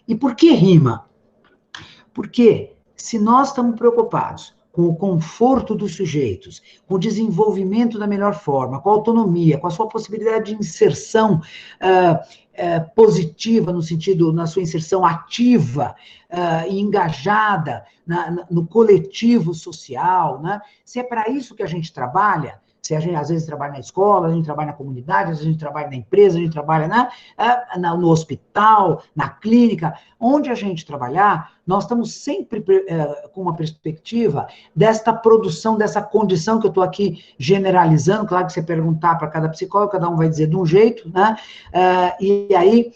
E por que rima? Porque se nós estamos preocupados com o conforto dos sujeitos, com o desenvolvimento da melhor forma, com a autonomia, com a sua possibilidade de inserção positiva, no sentido, na sua inserção ativa e engajada no coletivo social, né? Se é para isso que a gente trabalha, se a gente às vezes trabalha na escola, a gente trabalha na comunidade, às vezes a gente trabalha na empresa, a gente trabalha no hospital, na clínica, onde a gente trabalhar, nós estamos sempre com uma perspectiva desta produção, dessa condição que eu estou aqui generalizando, claro que você perguntar para cada psicólogo, cada um vai dizer de um jeito, né? E aí,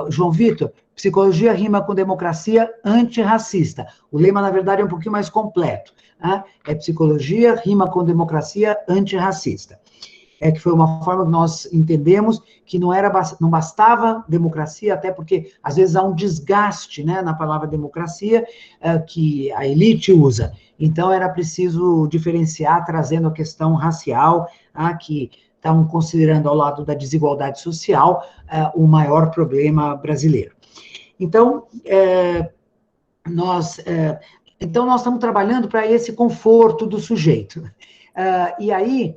João Vitor, psicologia rima com democracia antirracista. O lema, na verdade, é um pouquinho mais completo. É psicologia rima com democracia antirracista. Que foi uma forma que nós entendemos que não bastava democracia, até porque, às vezes, há um desgaste, né, na palavra democracia, que a elite usa. Então, era preciso diferenciar, trazendo a questão racial, que estavam considerando, ao lado da desigualdade social, o maior problema brasileiro. Então, nós estamos trabalhando para esse conforto do sujeito. E aí,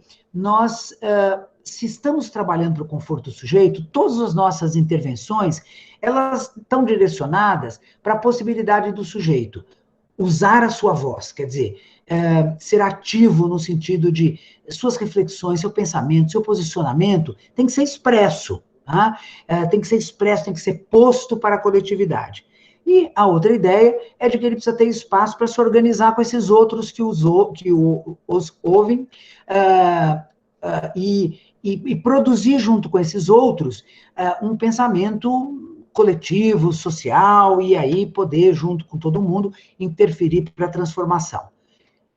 se estamos trabalhando para o conforto do sujeito, todas as nossas intervenções, elas estão direcionadas para a possibilidade do sujeito usar a sua voz, quer dizer, ser ativo no sentido de suas reflexões, seu pensamento, seu posicionamento, tem que ser expresso, tá? Tem que ser expresso, tem que ser posto para a coletividade. E a outra ideia é de que ele precisa ter espaço para se organizar com esses outros que os ouvem e produzir junto com esses outros um pensamento coletivo, social, e aí poder, junto com todo mundo, interferir para a transformação.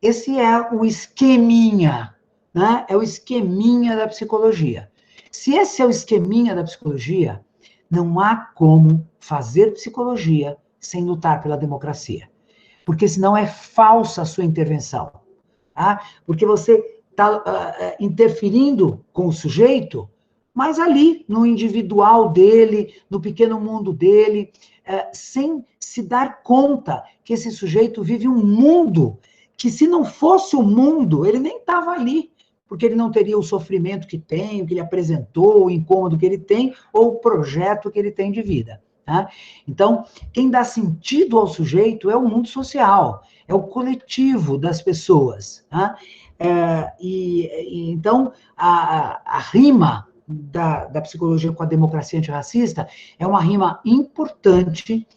Esse é o esqueminha, né? É o esqueminha da psicologia. Se esse é o esqueminha da psicologia, não há como fazer psicologia sem lutar pela democracia. Porque senão é falsa a sua intervenção. Tá? Porque você está interferindo com o sujeito, mas ali, no individual dele, no pequeno mundo dele, sem se dar conta que esse sujeito vive um mundo que, se não fosse o mundo, ele nem estava ali, porque ele não teria o sofrimento que tem, o que ele apresentou, o incômodo que ele tem, ou o projeto que ele tem de vida. Tá? Então, quem dá sentido ao sujeito é o mundo social, é o coletivo das pessoas. Tá? Então, a rima da psicologia com a democracia antirracista é uma rima importante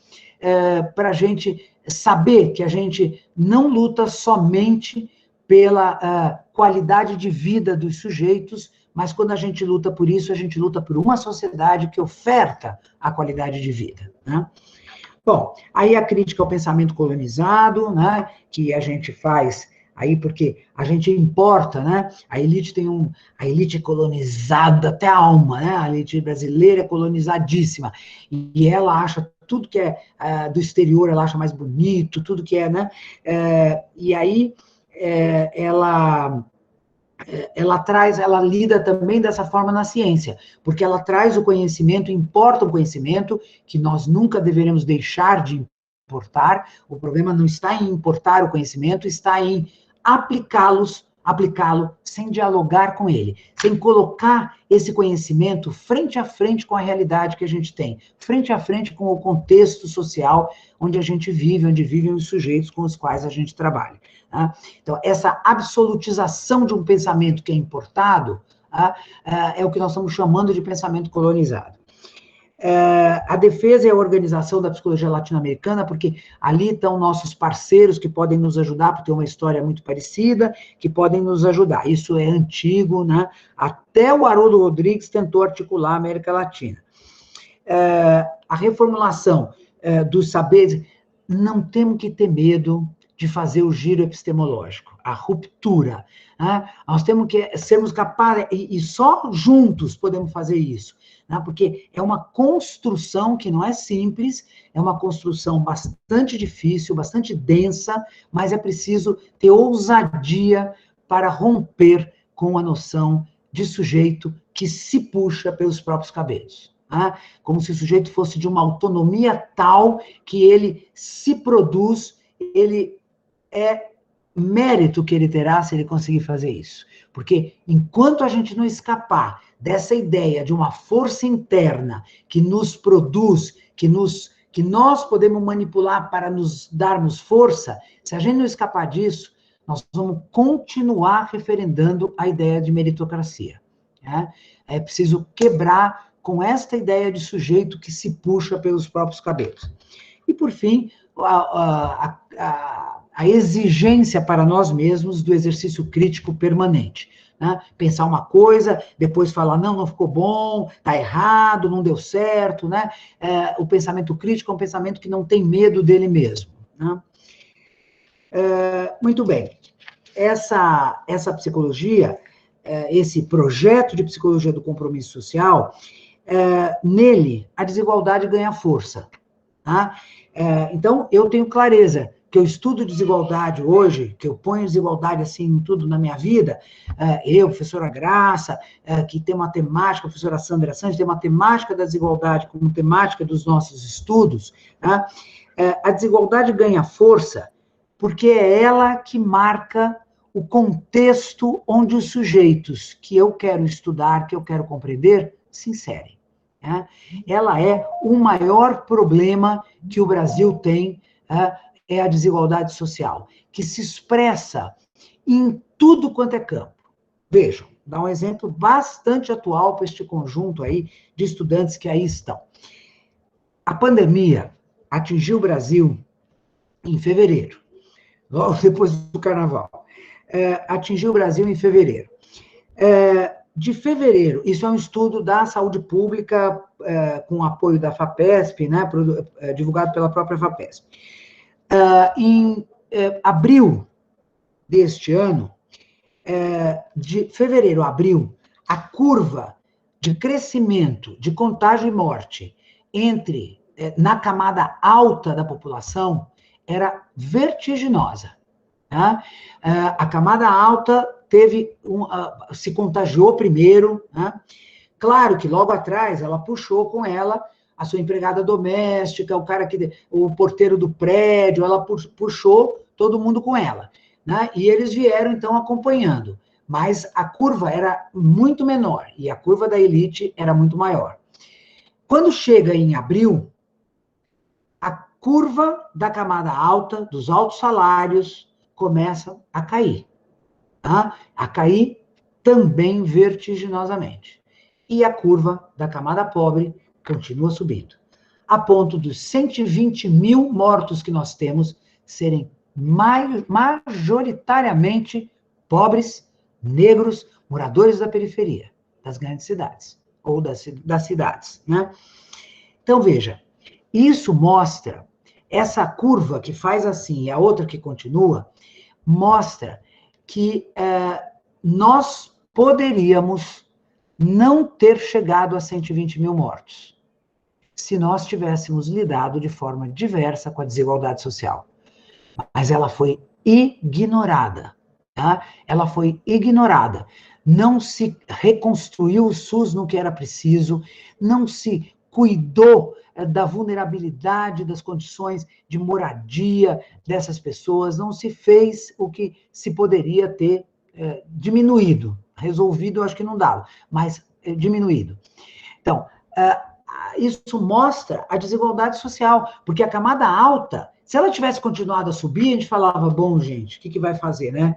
para a gente saber que a gente não luta somente pela qualidade de vida dos sujeitos, mas quando a gente luta por isso, a gente luta por uma sociedade que oferta a qualidade de vida. Né? Bom, aí a crítica ao pensamento colonizado, né, que a gente faz aí porque a gente importa, né? A elite a elite é colonizada até a alma, né? A elite brasileira é colonizadíssima, e ela acha tudo que é do exterior, ela acha mais bonito, tudo que é, né? E aí ela lida também dessa forma na ciência, porque ela traz o conhecimento, importa o conhecimento, que nós nunca deveremos deixar de importar. O problema não está em importar o conhecimento, está em aplicá-lo sem dialogar com ele, sem colocar esse conhecimento frente a frente com a realidade que a gente tem, frente a frente com o contexto social onde a gente vive, onde vivem os sujeitos com os quais a gente trabalha. Tá? Então, essa absolutização de um pensamento que é importado, tá? É o que nós estamos chamando de pensamento colonizado. A defesa e a organização da psicologia latino-americana, porque ali estão nossos parceiros que podem nos ajudar, porque tem uma história muito parecida, que podem nos ajudar. Isso é antigo, né? Até o Haroldo Rodrigues tentou articular a América Latina. A reformulação dos saberes, não temos que ter medo de fazer o giro epistemológico, a ruptura. Né? Nós temos que sermos capazes, e só juntos podemos fazer isso, né? Porque é uma construção que não é simples, é uma construção bastante difícil, bastante densa, mas é preciso ter ousadia para romper com a noção de sujeito que se puxa pelos próprios cabelos. Né? Como se o sujeito fosse de uma autonomia tal que ele se produz, ele é mérito que ele terá se ele conseguir fazer isso. Porque enquanto a gente não escapar dessa ideia de uma força interna que nos produz, que nós podemos manipular para nos darmos força, se a gente não escapar disso, nós vamos continuar referendando a ideia de meritocracia. Né? É preciso quebrar com esta ideia de sujeito que se puxa pelos próprios cabelos. E, por fim, a exigência para nós mesmos do exercício crítico permanente. Né? Pensar uma coisa, depois falar, não ficou bom, está errado, não deu certo. Né? O pensamento crítico é um pensamento que não tem medo dele mesmo. Né? Muito bem. Essa psicologia, esse projeto de psicologia do compromisso social, nele a desigualdade ganha força. Tá? Então, eu tenho clareza que eu estudo desigualdade hoje, que eu ponho desigualdade assim em tudo na minha vida, professora Graça, que tem uma temática, a professora Sandra Santos, tem uma temática da desigualdade como temática dos nossos estudos, tá? A desigualdade ganha força porque é ela que marca o contexto onde os sujeitos que eu quero estudar, que eu quero compreender, se inserem. Né? Ela é o maior problema que o Brasil tem, é a desigualdade social, que se expressa em tudo quanto é campo. Vejam, dá um exemplo bastante atual para este conjunto aí de estudantes que aí estão. A pandemia atingiu o Brasil em fevereiro, logo depois do Carnaval. Atingiu o Brasil em fevereiro. De fevereiro, isso é um estudo da saúde pública, com apoio da FAPESP, né, divulgado pela própria FAPESP. Em abril deste ano, de fevereiro a abril, a curva de crescimento de contágio e morte na camada alta da população era vertiginosa. Né? A camada alta se contagiou primeiro, né? Claro que logo atrás ela puxou com ela a sua empregada doméstica, o porteiro do prédio, ela puxou todo mundo com ela, né? E eles vieram, então, acompanhando. Mas a curva era muito menor, e a curva da elite era muito maior. Quando chega em abril, a curva da camada alta, dos altos salários, começa a cair. Tá? A cair também vertiginosamente. E a curva da camada pobre continua subindo, a ponto dos 120 mil mortos que nós temos serem majoritariamente pobres, negros, moradores da periferia, das grandes cidades, ou das cidades. Né? Então, veja, isso mostra, essa curva que faz assim e a outra que continua, mostra que nós poderíamos não ter chegado a 120 mil mortos, se nós tivéssemos lidado de forma diversa com a desigualdade social. Mas ela foi ignorada. Tá? Ela foi ignorada. Não se reconstruiu o SUS no que era preciso, não se cuidou da vulnerabilidade, das condições de moradia dessas pessoas, não se fez o que se poderia ter diminuído. Resolvido, eu acho que não dava, mas diminuído. Então, isso mostra a desigualdade social, porque a camada alta, se ela tivesse continuado a subir, a gente falava, bom, gente, o que vai fazer, né?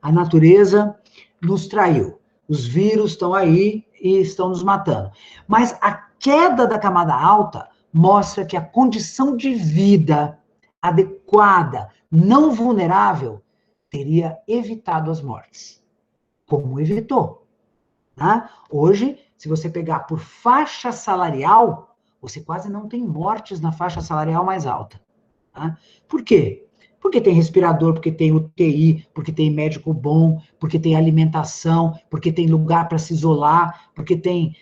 A natureza nos traiu, os vírus estão aí e estão nos matando. Mas a queda da camada alta mostra que a condição de vida adequada, não vulnerável, teria evitado as mortes. Como evitou? Né? Hoje, se você pegar por faixa salarial, você quase não tem mortes na faixa salarial mais alta. Tá? Por quê? Porque tem respirador, porque tem UTI, porque tem médico bom, porque tem alimentação, porque tem lugar para se isolar, porque tem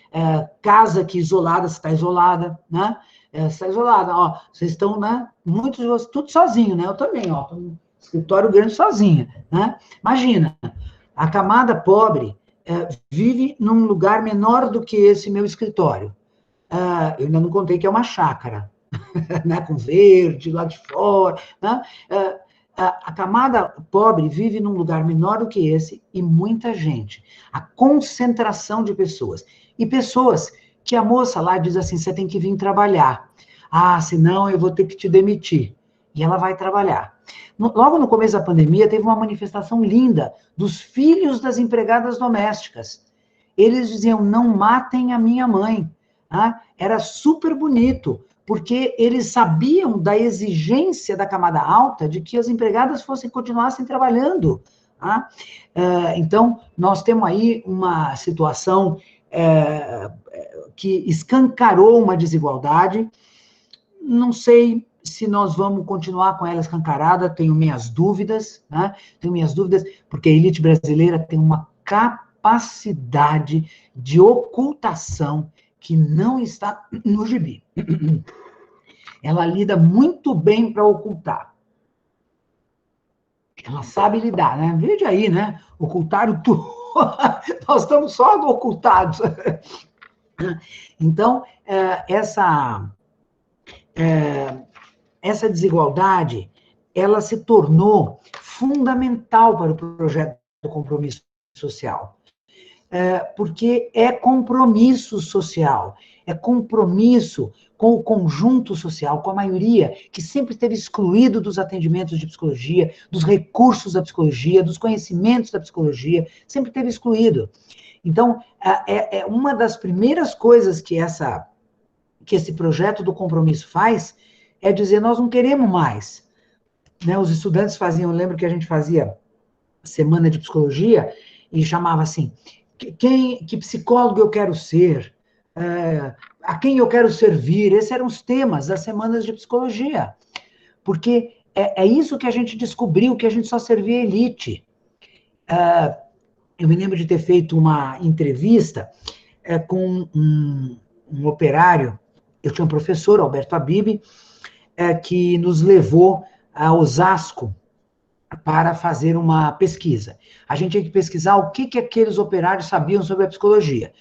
casa que isolada, você está isolada, né? Você está isolada, ó, vocês estão, né? Muitos de vocês, tudo sozinho, né? Eu também, ó, tô no escritório grande sozinha, né? Imagina, a camada pobre vive num lugar menor do que esse meu escritório. Eu ainda não contei que é uma chácara, né, com verde lá de fora, né? A camada pobre vive num lugar menor do que esse e muita gente. A concentração de pessoas. E pessoas que a moça lá diz assim, você tem que vir trabalhar. Senão eu vou ter que te demitir. E ela vai trabalhar. Logo no começo da pandemia, teve uma manifestação linda dos filhos das empregadas domésticas. Eles diziam, não matem a minha mãe. Era super bonito, porque eles sabiam da exigência da camada alta de que as empregadas continuassem trabalhando. Então, nós temos aí uma situação que escancarou uma desigualdade. Não sei se nós vamos continuar com ela escancarada, tenho minhas dúvidas, né? Tenho minhas dúvidas, porque a elite brasileira tem uma capacidade de ocultação que não está no gibi. Ela lida muito bem para ocultar. Ela sabe lidar, né? Veja aí, né? Ocultaram tudo. Nós estamos só ocultados. Então, essa desigualdade, ela se tornou fundamental para o projeto do compromisso social. Porque é compromisso social, é compromisso com o conjunto social, com a maioria que sempre esteve excluído dos atendimentos de psicologia, dos recursos da psicologia, dos conhecimentos da psicologia, sempre esteve excluído. Então, uma das primeiras coisas que esse projeto do compromisso faz é dizer, nós não queremos mais. Né? Os estudantes faziam, eu lembro que a gente fazia semana de psicologia e chamava assim, que psicólogo eu quero ser, a quem eu quero servir, esses eram os temas das semanas de psicologia, porque é isso que a gente descobriu, que a gente só servia elite. Eu me lembro de ter feito uma entrevista com um operário, eu tinha um professor, Alberto Habib, que nos levou a Osasco para fazer uma pesquisa. A gente tinha que pesquisar o que aqueles operários sabiam sobre a psicologia.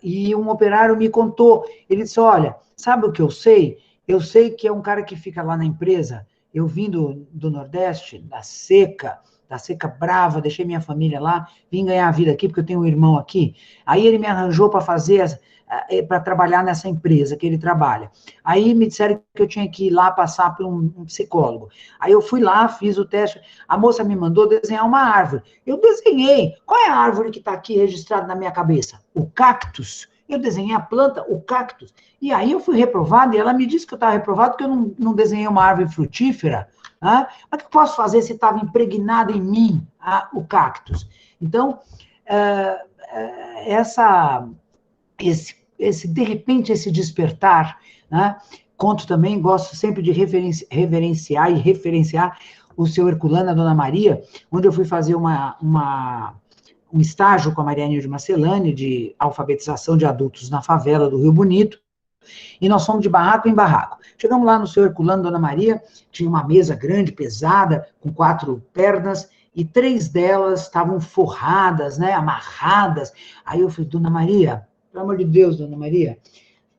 E um operário me contou, ele disse, olha, sabe o que eu sei? Eu sei que é um cara que fica lá na empresa, eu vim do Nordeste, da seca brava, deixei minha família lá, vim ganhar a vida aqui, porque eu tenho um irmão aqui. Aí ele me arranjou para para trabalhar nessa empresa que ele trabalha. Aí me disseram que eu tinha que ir lá passar por um psicólogo. Aí eu fui lá, fiz o teste, a moça me mandou desenhar uma árvore. Eu desenhei. Qual é a árvore que está aqui registrada na minha cabeça? O cactus. Eu desenhei a planta, o cactus. E aí eu fui reprovado, e ela me disse que eu estava reprovado porque eu não desenhei uma árvore frutífera. Mas o que eu posso fazer se estava impregnado em mim o cactus? Então, de repente, esse despertar, né? Conto também, gosto sempre de reverenciar e referenciar o seu Herculano, a Dona Maria, onde eu fui fazer um estágio com a Maria Nilde Marcelani, de alfabetização de adultos na favela do Rio Bonito, e nós fomos de barraco em barraco. Chegamos lá no seu Herculano, Dona Maria, tinha uma mesa grande, pesada, com 4 pernas, e 3 delas estavam forradas, né, amarradas. Aí eu falei, Dona Maria, pelo amor de Deus, Dona Maria,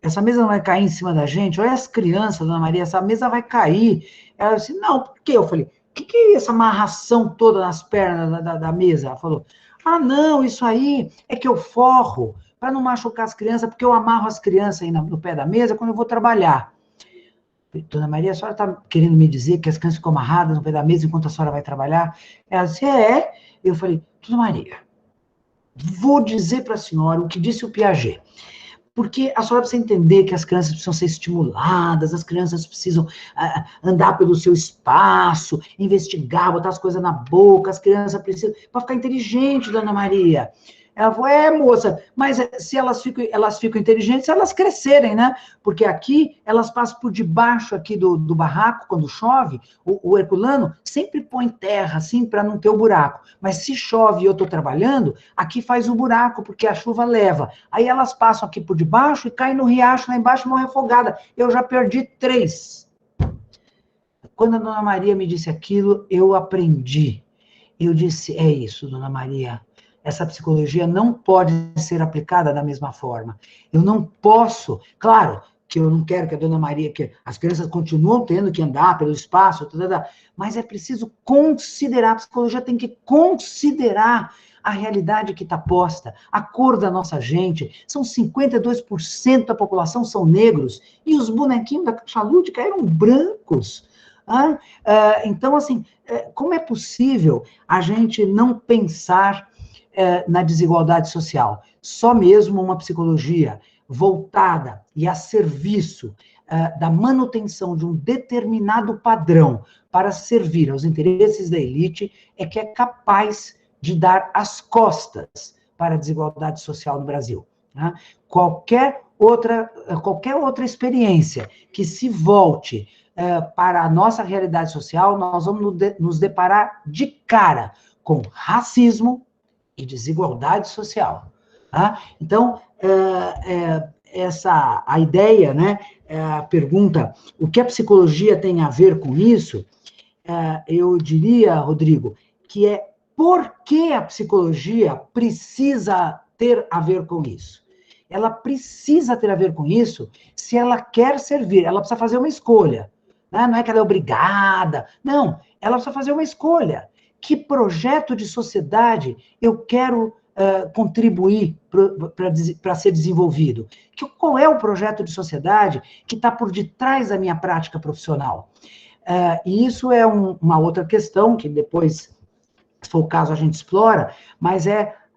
essa mesa não vai cair em cima da gente? Olha as crianças, dona Maria, essa mesa vai cair. Ela disse, não, por quê? Eu falei, o que é essa amarração toda nas pernas da mesa? Ela falou, ah, não, isso aí é que eu forro para não machucar as crianças, porque eu amarro as crianças aí no pé da mesa quando eu vou trabalhar. Dona Maria, a senhora está querendo me dizer que as crianças ficam amarradas no pé da mesa enquanto a senhora vai trabalhar? Ela disse, é. Eu falei, Dona Maria, vou dizer para a senhora o que disse o Piaget. Porque a senhora precisa entender que as crianças precisam ser estimuladas, as crianças precisam andar pelo seu espaço, investigar, botar as coisas na boca, as crianças precisam, para ficar inteligente, Dona Maria. Ela falou, moça, mas se elas ficam inteligentes, se elas crescerem, né? Porque aqui, elas passam por debaixo aqui do barraco, quando chove, o herculano sempre põe terra, assim, para não ter o buraco. Mas se chove e eu estou trabalhando, aqui faz o buraco, porque a chuva leva. Aí elas passam aqui por debaixo e caem no riacho lá embaixo e morrem afogadas. Eu já perdi 3. Quando a Dona Maria me disse aquilo, eu aprendi. Eu disse, é isso, Dona Maria. Essa psicologia não pode ser aplicada da mesma forma. Eu não posso, claro, que eu não quero que a Dona Maria, que as crianças continuam tendo que andar pelo espaço, mas é preciso considerar, a psicologia tem que considerar a realidade que está posta, a cor da nossa gente. São 52% da população são negros, e os bonequinhos da caixa lúdica eram brancos. Então, assim, como é possível a gente não pensar na desigualdade social? Só mesmo uma psicologia voltada e a serviço da manutenção de um determinado padrão para servir aos interesses da elite é que é capaz de dar as costas para a desigualdade social no Brasil. Né? Qualquer outra experiência que se volte para a nossa realidade social, nós vamos nos deparar de cara com racismo e desigualdade social. Tá? Então, a ideia, né, a pergunta, o que a psicologia tem a ver com isso, eu diria, Rodrigo, que é por que a psicologia precisa ter a ver com isso? Ela precisa ter a ver com isso se ela quer servir, ela precisa fazer uma escolha. Né? Não é que ela é obrigada, não, ela precisa fazer uma escolha. Que projeto de sociedade eu quero contribuir para ser desenvolvido? Qual é o projeto de sociedade que está por detrás da minha prática profissional? E isso é uma outra questão, que depois, se for o caso, a gente explora, mas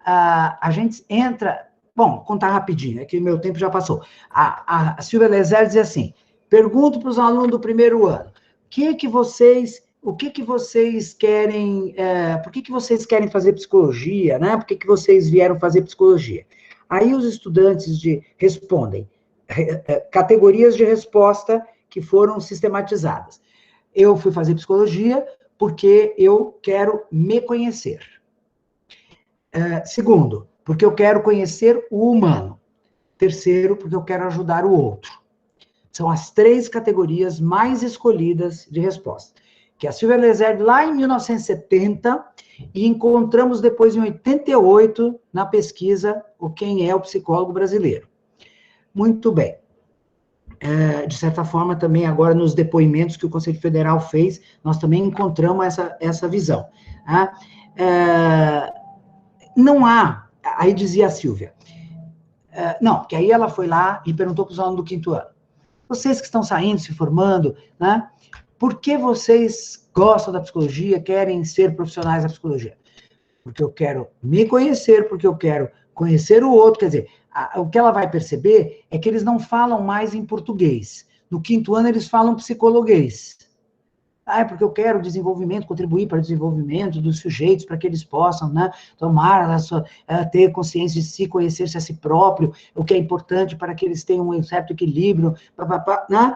a gente entra... Bom, contar rapidinho, é que o meu tempo já passou. A Silvia Lezer diz assim, pergunto para os alunos do primeiro ano, o que vocês querem, por que vocês querem fazer psicologia, né? Por que vocês vieram fazer psicologia? Aí os estudantes respondem, categorias de resposta que foram sistematizadas. Eu fui fazer psicologia porque eu quero me conhecer. Segundo, porque eu quero conhecer o humano. Terceiro, porque eu quero ajudar o outro. São as 3 categorias mais escolhidas de resposta. Que a Silvia Lezer, lá em 1970, e encontramos depois em 88, na pesquisa, Quem é o Psicólogo Brasileiro. Muito bem. De certa forma, também agora nos depoimentos que o Conselho Federal fez, nós também encontramos essa visão. Não há, aí dizia a Silvia, não, que aí ela foi lá e perguntou para os alunos do 5º ano, vocês que estão saindo, se formando, né? Por que vocês gostam da psicologia, querem ser profissionais da psicologia? Porque eu quero me conhecer, porque eu quero conhecer o outro. Quer dizer, o que ela vai perceber é que eles não falam mais em português. No 5º ano, eles falam psicologuês. É porque eu quero desenvolvimento, contribuir para o desenvolvimento dos sujeitos, para que eles possam, né, ter consciência de si, conhecer-se a si próprio, o que é importante para que eles tenham um certo equilíbrio, né?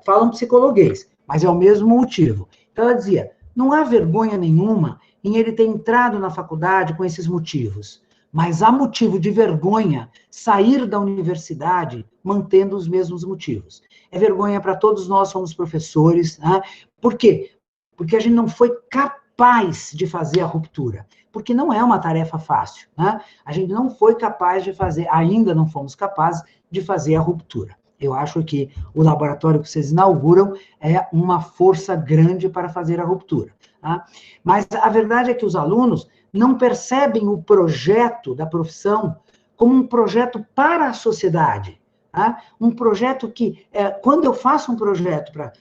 Falam psicologuês, mas é o mesmo motivo. Então, ela dizia, não há vergonha nenhuma em ele ter entrado na faculdade com esses motivos, mas há motivo de vergonha sair da universidade mantendo os mesmos motivos. É vergonha para todos nós, somos professores, né? Por quê? Porque a gente não foi capaz de fazer a ruptura, porque não é uma tarefa fácil, né? A gente não foi capaz de fazer, ainda não fomos capazes de fazer a ruptura. Eu acho que o laboratório que vocês inauguram é uma força grande para fazer a ruptura. Tá? Mas a verdade é que os alunos não percebem o projeto da profissão como um projeto para a sociedade. Tá? Um projeto que, quando eu faço um projeto para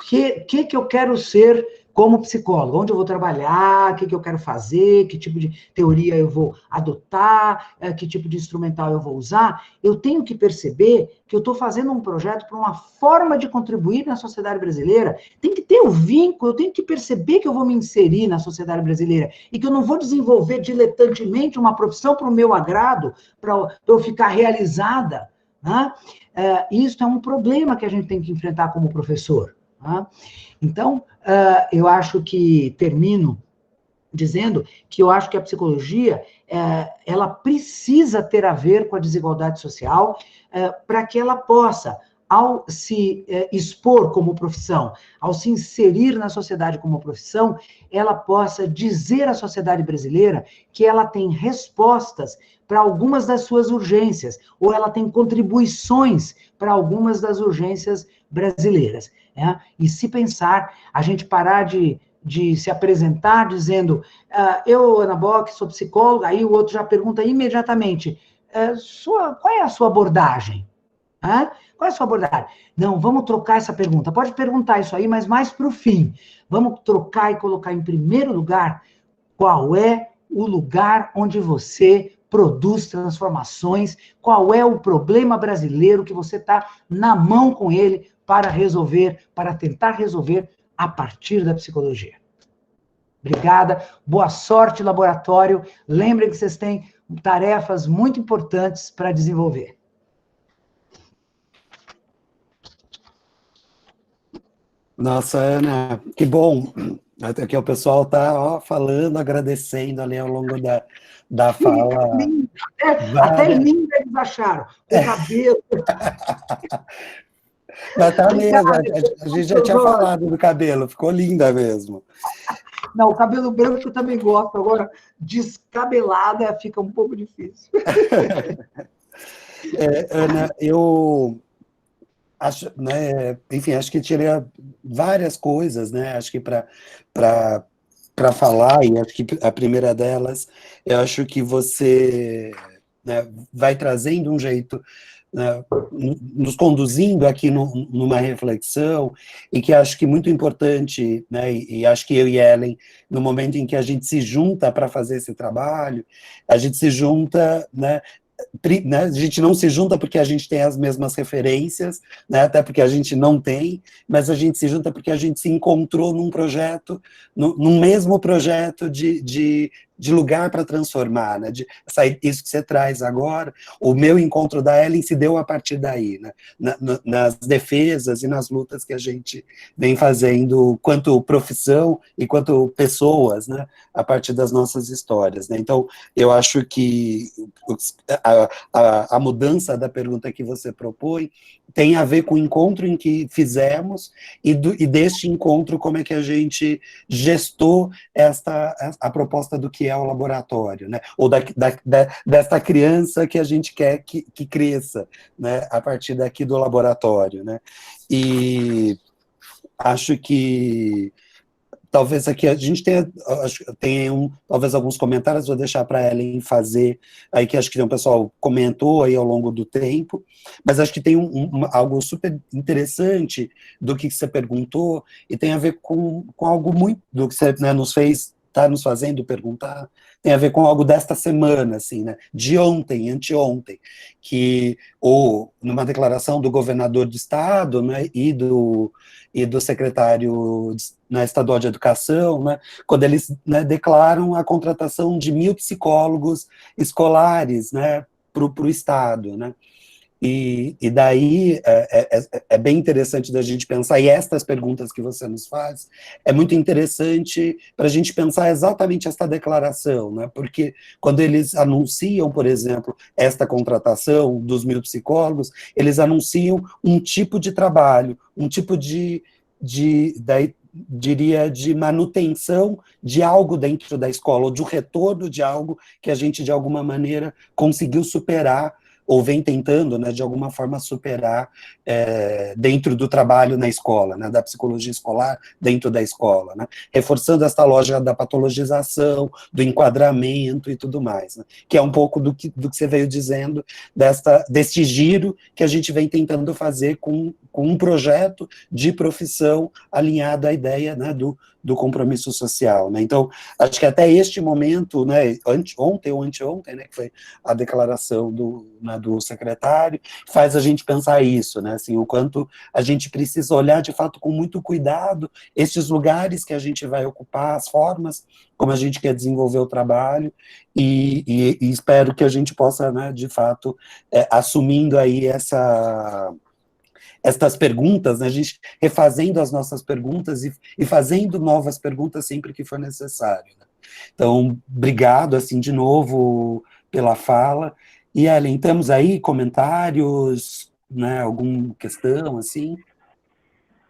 que eu quero ser como psicólogo, onde eu vou trabalhar, o que eu quero fazer, que tipo de teoria eu vou adotar, que tipo de instrumental eu vou usar, eu tenho que perceber que eu estou fazendo um projeto para uma forma de contribuir na sociedade brasileira. Tem que ter o vínculo, eu tenho que perceber que eu vou me inserir na sociedade brasileira e que eu não vou desenvolver diletantemente uma profissão para o meu agrado, para eu ficar realizada. Né? Isso é um problema que a gente tem que enfrentar como professor. Tá? Então, eu acho que termino dizendo que eu acho que a psicologia, ela precisa ter a ver com a desigualdade social, para que ela possa, ao se expor como profissão, ao se inserir na sociedade como profissão, ela possa dizer à sociedade brasileira que ela tem respostas para algumas das suas urgências, ou ela tem contribuições para algumas das urgências brasileiras. E se pensar, a gente parar de se apresentar dizendo, eu, Ana Bock, sou psicóloga, aí o outro já pergunta imediatamente, qual é a sua abordagem? Qual é a sua abordagem? Não, vamos trocar essa pergunta. Pode perguntar isso aí, mas mais para o fim. Vamos trocar e colocar em primeiro lugar qual é o lugar onde você produz transformações, qual é o problema brasileiro que você está na mão com ele para resolver, para tentar resolver a partir da psicologia. Obrigada, boa sorte, laboratório. Lembrem que vocês têm tarefas muito importantes para desenvolver. Nossa, Ana, que bom. Aqui o pessoal está falando, agradecendo ali ao longo da fala. Até linda eles acharam, o cabelo. Mas tá mesmo, a gente já tinha falado do cabelo, ficou linda mesmo. Não, o cabelo branco eu também gosto, agora descabelada fica um pouco difícil. Ana, eu acho, né, enfim, acho que teria várias coisas, né, acho que para falar, e acho que a primeira delas, eu acho que você, né, vai trazendo um jeito, né, nos conduzindo aqui numa reflexão, e que acho que muito importante, né, e acho que eu e Ellen, no momento em que a gente se junta para fazer esse trabalho, a gente se junta, né, a gente não se junta porque a gente tem as mesmas referências, né, até porque a gente não tem, mas a gente se junta porque a gente se encontrou num projeto, num mesmo projeto de lugar para transformar, né, isso que você traz agora. O meu encontro da Ellen se deu a partir daí, né, nas defesas e nas lutas que a gente vem fazendo quanto profissão e quanto pessoas, né, a partir das nossas histórias, né. Então, eu acho que a mudança da pergunta que você propõe tem a ver com o encontro em que fizemos e deste encontro como é que a gente gestou a proposta do que é o laboratório, né? Ou desta criança que a gente quer que cresça, né? A partir daqui do laboratório, né? E acho que talvez aqui a gente tenha talvez alguns comentários, vou deixar para a Ellen fazer, aí que acho que tem um pessoal comentou aí ao longo do tempo, mas acho que tem algo super interessante do que você perguntou, e tem a ver com algo muito do que você, né, está nos fazendo perguntar, tem a ver com algo desta semana, assim, né, de ontem, anteontem, numa declaração do governador do estado, né, e do secretário estadual de educação, né, quando eles, né, declaram a contratação de 1.000 psicólogos escolares, né, para o estado, né. E daí é bem interessante da gente pensar, e estas perguntas que você nos faz, é muito interessante para a gente pensar exatamente esta declaração, né? Porque quando eles anunciam, por exemplo, esta contratação dos 1.000 psicólogos, eles anunciam um tipo de trabalho, um tipo diria, de manutenção de algo dentro da escola, ou de um retorno de algo que a gente, de alguma maneira, conseguiu superar, ou vem tentando, né, de alguma forma superar dentro do trabalho na escola, né, da psicologia escolar dentro da escola, né, reforçando essa lógica da patologização, do enquadramento e tudo mais, né, que é um pouco do que você veio dizendo, deste giro que a gente vem tentando fazer com um projeto de profissão alinhado à ideia, né, do compromisso social, né? Então, acho que até este momento, né, ontem ou anteontem, né, que foi a declaração do secretário, faz a gente pensar isso, né, assim, o quanto a gente precisa olhar, de fato, com muito cuidado, estes lugares que a gente vai ocupar, as formas como a gente quer desenvolver o trabalho, e espero que a gente possa, né, de fato, assumindo aí estas perguntas, né, a gente refazendo as nossas perguntas e fazendo novas perguntas sempre que for necessário, né? Então, obrigado, assim, de novo pela fala. E, Ellen, temos aí comentários, né, alguma questão, assim?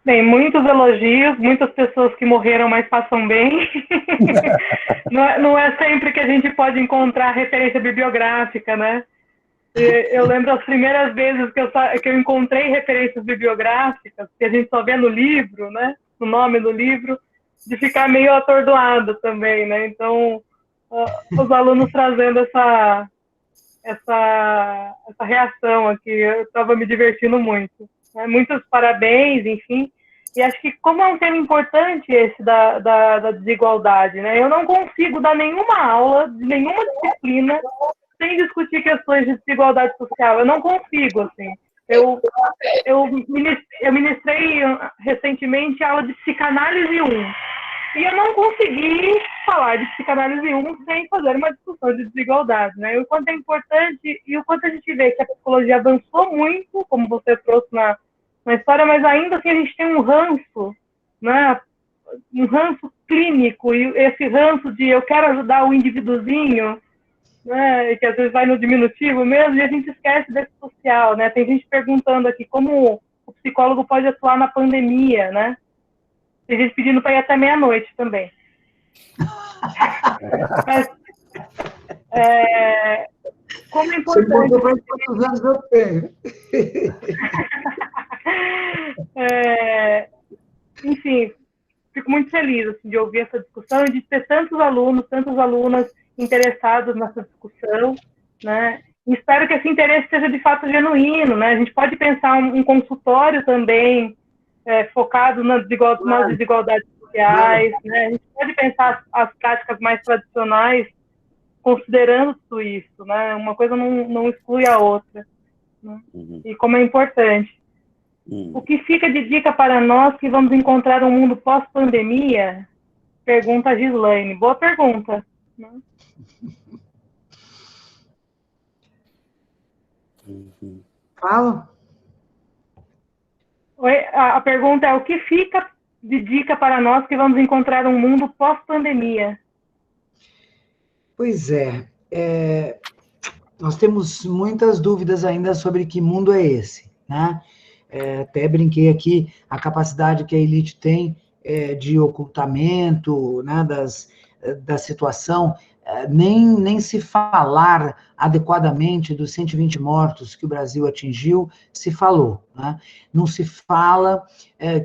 Bem, muitos elogios, muitas pessoas que morreram, mas passam bem. Não é sempre que a gente pode encontrar referência bibliográfica, né? Eu lembro as primeiras vezes que eu encontrei referências bibliográficas, que a gente só vê no livro, né? No nome do livro, de ficar meio atordoado também, né? Então, os alunos trazendo essa reação aqui, eu estava me divertindo muito. Né? Muitos parabéns, enfim. E acho que, como é um tema importante esse da desigualdade, né? Eu não consigo dar nenhuma aula de nenhuma disciplina sem discutir questões de desigualdade social. Eu não consigo, assim. Eu ministrei recentemente a aula de psicanálise 1. E eu não consegui falar de psicanálise 1 sem fazer uma discussão de desigualdade, né? O quanto é importante e o quanto a gente vê que a psicologia avançou muito, como você trouxe na história, mas ainda assim a gente tem um ranço, né? Um ranço clínico, e esse ranço de eu quero ajudar o indivíduozinho, né, que às vezes vai no diminutivo mesmo, e a gente esquece desse social, né? Tem gente perguntando aqui como o psicólogo pode atuar na pandemia, né? Tem gente pedindo para ir até meia-noite também. Mas, como é importante... Quantos anos eu tenho? Enfim, fico muito feliz assim, de ouvir essa discussão e de ter tantos alunos, tantas alunas interessados nessa discussão, né? E espero que esse interesse seja de fato genuíno, né? A gente pode pensar um consultório também focado nas desigualdades sociais, né? A gente pode pensar as práticas mais tradicionais considerando tudo isso, né? Uma coisa não exclui a outra, né? E como é importante. O que fica de dica para nós que vamos encontrar um mundo pós-pandemia? Pergunta a Gislaine. Boa pergunta. Né? Fala. Oi, a pergunta é: o que fica de dica para nós que vamos encontrar um mundo pós-pandemia? Pois nós temos muitas dúvidas ainda sobre que mundo é esse, né? Até brinquei aqui, a capacidade que a elite tem de ocultamento, né, da situação, nem se falar adequadamente dos 120 mortos que o Brasil atingiu, se falou, né? Não se fala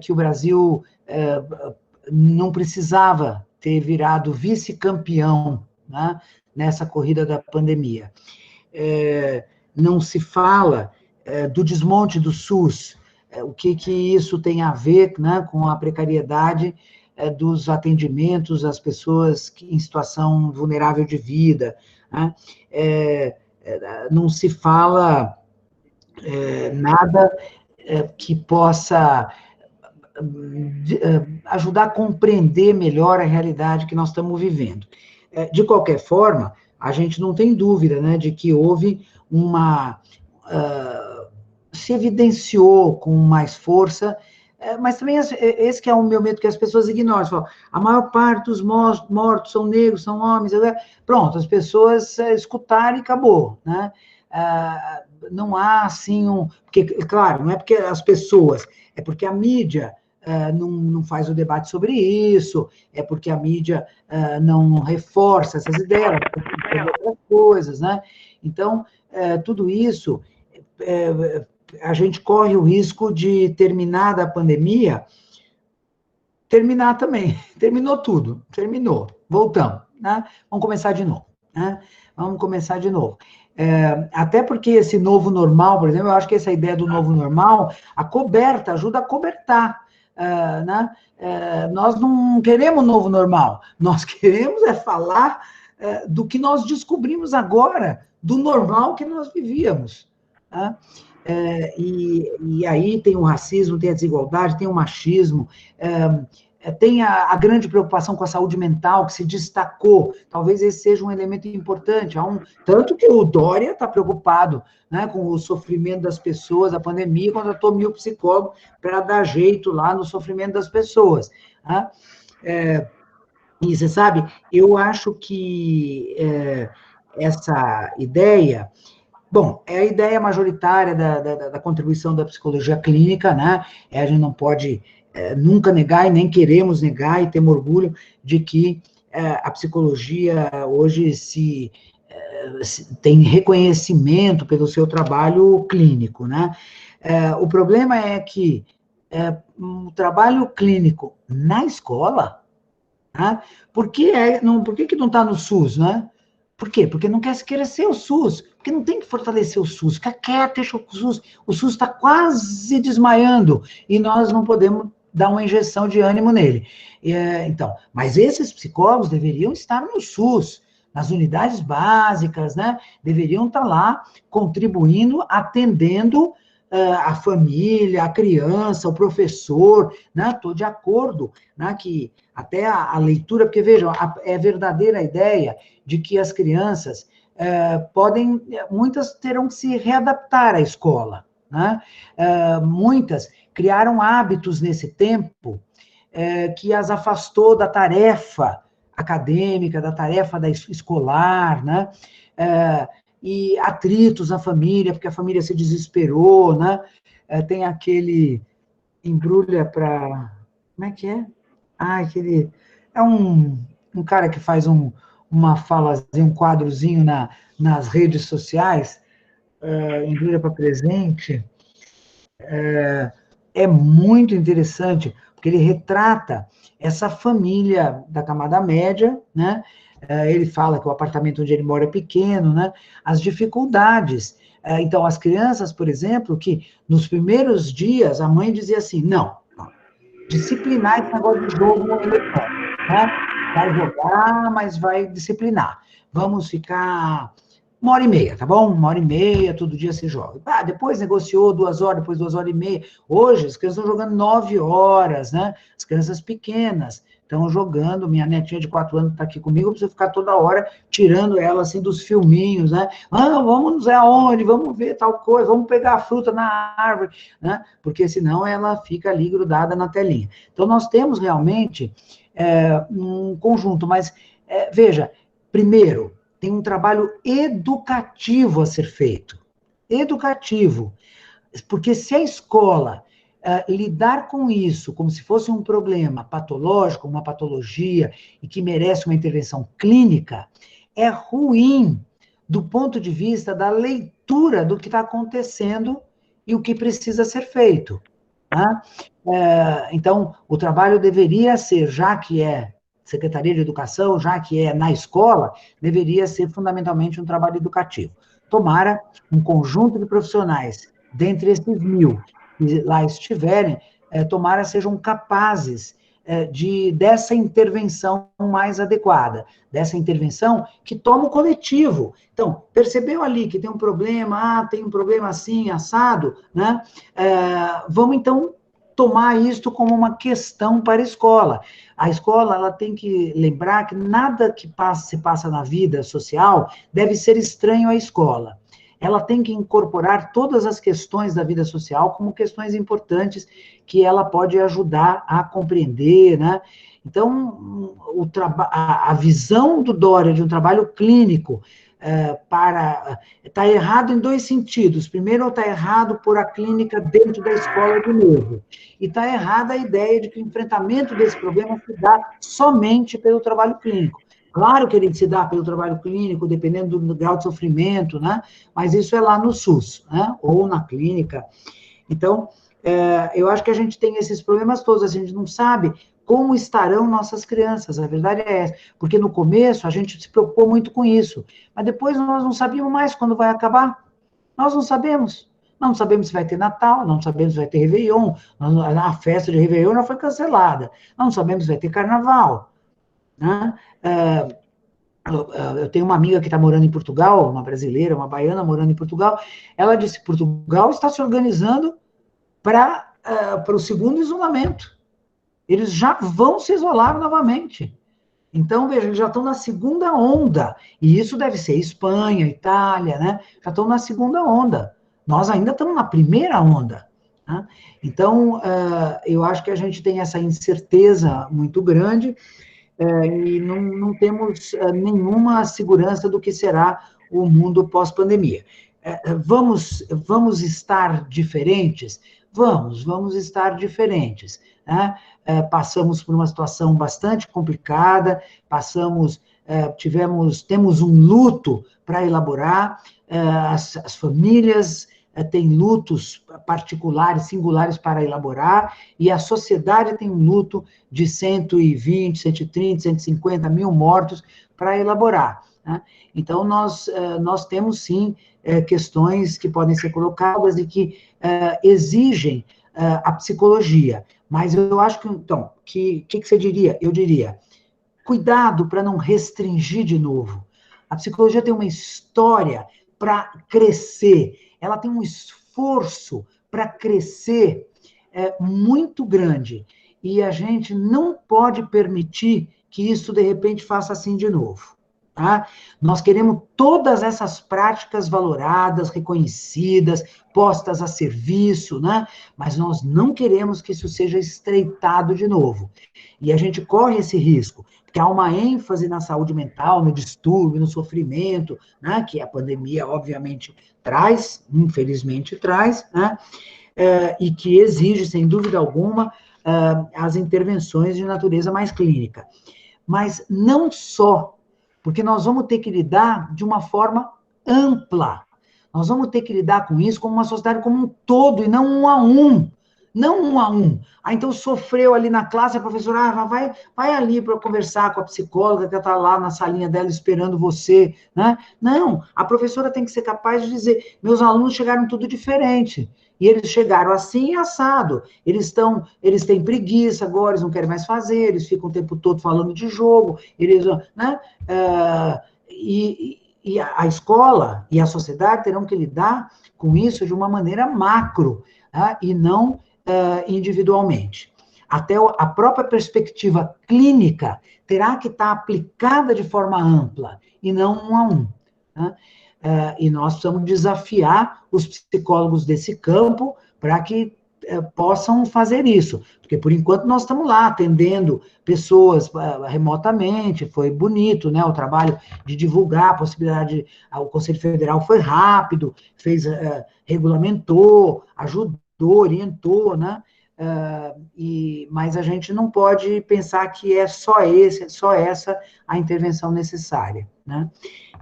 que o Brasil não precisava ter virado vice-campeão, né, nessa corrida da pandemia. Não se fala do desmonte do SUS, o que isso tem a ver, né, com a precariedade dos atendimentos às pessoas em situação vulnerável de vida, né? Não se fala nada que possa ajudar a compreender melhor a realidade que nós estamos vivendo. De qualquer forma, a gente não tem dúvida, né, de que houve se evidenciou com mais força, mas também esse que é o meu medo, que as pessoas ignoram. Falam, a maior parte dos mortos são negros, são homens. Pronto, as pessoas escutaram e acabou, né? Não há, assim, porque, claro, não é porque as pessoas, é porque a mídia não faz o debate sobre isso, é porque a mídia não reforça essas ideias, outras coisas, né? Então, tudo isso, a gente corre o risco de terminar da pandemia, terminar também, terminou tudo, terminou, voltamos, né? Vamos começar de novo, né? Vamos começar de novo. Até porque esse novo normal, por exemplo, eu acho que essa ideia do novo normal, a coberta ajuda a cobertar, né? Nós não queremos novo normal, nós queremos falar do que nós descobrimos agora, do normal que nós vivíamos, né? E aí tem o racismo, tem a desigualdade, tem o machismo, tem a grande preocupação com a saúde mental, que se destacou. Talvez esse seja um elemento importante. Tanto que o Dória está preocupado, né, com o sofrimento das pessoas, a pandemia, contratou 1.000 psicólogos para dar jeito lá no sofrimento das pessoas. Né? E você sabe, eu acho que essa ideia... Bom, é a ideia majoritária da contribuição da psicologia clínica, né? A gente não pode nunca negar e nem queremos negar e temos orgulho de que a psicologia hoje tem reconhecimento pelo seu trabalho clínico, né? O problema é que o trabalho clínico na escola, né? Por que não está no SUS, né? Por quê? Porque não quer se crescer o SUS, porque não tem que fortalecer o SUS, fica quieto, deixa o SUS está quase desmaiando, e nós não podemos dar uma injeção de ânimo nele. Então, mas esses psicólogos deveriam estar no SUS, nas unidades básicas, né? Deveriam estar lá contribuindo, atendendo a família, a criança, o professor, né? Estou de acordo, né? Que até a leitura, porque vejam, é verdadeira a ideia de que as crianças muitas terão que se readaptar à escola, né? Muitas criaram hábitos nesse tempo que as afastou da tarefa acadêmica, da tarefa escolar, né? E atritos na família, porque a família se desesperou, né? Tem aquele embrulha para... Como é que é? Aquele... É um cara que faz uma falazinha, um quadrozinho nas redes sociais, embrulha para presente, é muito interessante, porque ele retrata essa família da camada média, né? Ele fala que o apartamento onde ele mora é pequeno, né? As dificuldades. Então, as crianças, por exemplo, que nos primeiros dias a mãe dizia assim, não, disciplinar esse negócio de jogo eletrônico, né? Vai jogar, mas vai disciplinar. Vamos ficar 1h30, tá bom? 1h30, todo dia se joga. Depois negociou 2 horas, depois 2h30. Hoje, as crianças estão jogando 9 horas, né? As crianças pequenas estão jogando. Minha netinha de 4 anos está aqui comigo, eu preciso ficar toda hora tirando ela, assim, dos filminhos, né? Vamos não sei aonde, vamos ver tal coisa, vamos pegar a fruta na árvore, né? Porque senão ela fica ali grudada na telinha. Então, nós temos realmente um conjunto, mas, veja, primeiro, tem um trabalho educativo a ser feito. Educativo. Porque se a escola lidar com isso como se fosse um problema patológico, uma patologia, e que merece uma intervenção clínica, é ruim do ponto de vista da leitura do que está acontecendo e o que precisa ser feito. Tá? Então, o trabalho deveria ser, já que é Secretaria de Educação, já que é na escola, deveria ser fundamentalmente um trabalho educativo. Tomara um conjunto de profissionais, dentre esses 1.000 que lá estiverem, tomara sejam capazes dessa intervenção mais adequada, dessa intervenção que toma o coletivo. Então, percebeu ali que tem um problema, tem um problema assim, assado, né? Vamos, então, tomar isto como uma questão para a escola. A escola, ela tem que lembrar que nada que se passa na vida social deve ser estranho à escola. Ela tem que incorporar todas as questões da vida social como questões importantes que ela pode ajudar a compreender, né? Então, a visão do Dória de um trabalho clínico está errado em 2 sentidos. Primeiro, está errado por a clínica dentro da escola de novo. E está errada a ideia de que o enfrentamento desse problema se dá somente pelo trabalho clínico. Claro que ele se dá pelo trabalho clínico, dependendo do grau de sofrimento, né? Mas isso é lá no SUS, né? Ou na clínica. Então, eu acho que a gente tem esses problemas todos, a gente não sabe como estarão nossas crianças, a verdade é essa. Porque no começo a gente se preocupou muito com isso, mas depois nós não sabíamos mais quando vai acabar. Nós não sabemos. Não sabemos se vai ter Natal, não sabemos se vai ter Réveillon, a festa de Réveillon já foi cancelada, não sabemos se vai ter Carnaval, né? Eu tenho uma amiga que está morando em Portugal, uma brasileira, uma baiana morando em Portugal, ela disse que Portugal está se organizando para o segundo isolamento. Eles já vão se isolar novamente. Então, veja, eles já estão na segunda onda. E isso deve ser Espanha, Itália, né? Já estão na segunda onda. Nós ainda estamos na primeira onda, né? Então, eu acho que a gente tem essa incerteza muito grande e não temos nenhuma segurança do que será o mundo pós-pandemia. Vamos estar diferentes? Vamos estar diferentes, né? Passamos por uma situação bastante complicada, temos um luto para elaborar, as famílias têm lutos particulares, singulares para elaborar, e a sociedade tem um luto de 120, 130, 150 mil mortos para elaborar, né? Então, nós temos, sim, questões que podem ser colocadas e que exigem a psicologia. Mas eu acho que, então, que você diria? Eu diria, cuidado para não restringir de novo. A psicologia tem uma história para crescer, ela tem um esforço para crescer muito grande, e a gente não pode permitir que isso, de repente, faça assim de novo. Tá? Nós queremos todas essas práticas valoradas, reconhecidas, postas a serviço, né? Mas nós não queremos que isso seja estreitado de novo. E a gente corre esse risco, porque há uma ênfase na saúde mental, no distúrbio, no sofrimento, né? Que a pandemia, obviamente, traz, infelizmente traz, né? E que exige, sem dúvida alguma, as intervenções de natureza mais clínica. Mas não só, porque nós vamos ter que lidar de uma forma ampla. Nós vamos ter que lidar com isso como uma sociedade como um todo, e não um a um. Não um a um. Então sofreu ali na classe, a professora, vai ali para conversar com a psicóloga que está lá na salinha dela esperando você, né? Não, a professora tem que ser capaz de dizer, meus alunos chegaram tudo diferente. E eles chegaram assim e assado. Eles têm preguiça agora, eles não querem mais fazer, eles ficam o tempo todo falando de jogo, né? E a escola e a sociedade terão que lidar com isso de uma maneira macro, tá? E não individualmente. Até a própria perspectiva clínica terá que estar aplicada de forma ampla, e não um a um, tá? E nós precisamos desafiar os psicólogos desse campo para que possam fazer isso, porque por enquanto nós estamos lá atendendo pessoas remotamente, foi bonito, né, o trabalho de divulgar a possibilidade, o Conselho Federal foi rápido, regulamentou, ajudou, orientou, né, mas a gente não pode pensar que é só essa a intervenção necessária, né?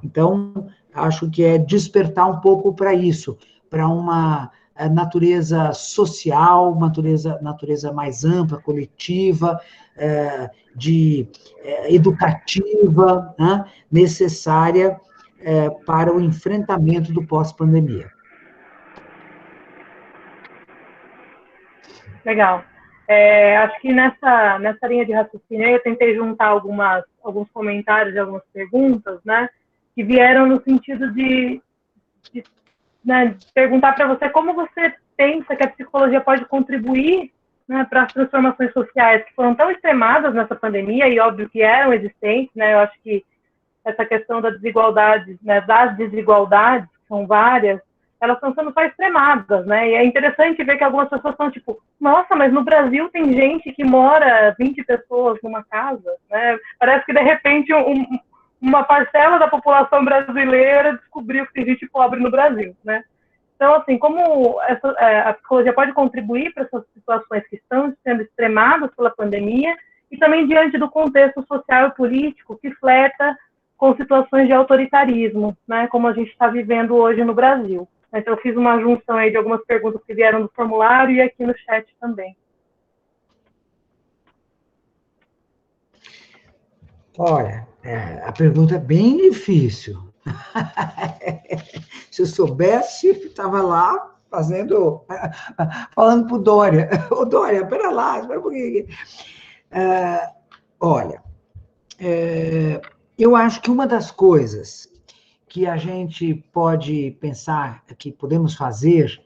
Então, acho que é despertar um pouco para isso, para uma natureza social, uma natureza mais ampla, coletiva, educativa, né, necessária para o enfrentamento do pós-pandemia. Legal. Acho que nessa linha de raciocínio eu tentei juntar alguns comentários e algumas perguntas, né, que vieram no sentido de né, perguntar para você como você pensa que a psicologia pode contribuir, né, para as transformações sociais que foram tão extremadas nessa pandemia, e óbvio que eram existentes, né, eu acho que essa questão da desigualdade, né, das desigualdades, que são várias, elas estão sendo só extremadas, né, e é interessante ver que algumas pessoas estão tipo, nossa, mas no Brasil tem gente que mora 20 pessoas numa casa, né, parece que de repente uma parcela da população brasileira descobriu que tem gente pobre no Brasil, né. Então, assim, como a psicologia pode contribuir para essas situações que estão sendo extremadas pela pandemia, e também diante do contexto social e político que flerta com situações de autoritarismo, né, como a gente está vivendo hoje no Brasil. Então, eu fiz uma junção aí de algumas perguntas que vieram do formulário e aqui no chat também. Olha, a pergunta é bem difícil. Se eu soubesse, estava lá falando para o Dória. Ô, Dória, espera lá, espera um pouquinho. Olha, eu acho que uma das coisas que a gente pode pensar que podemos fazer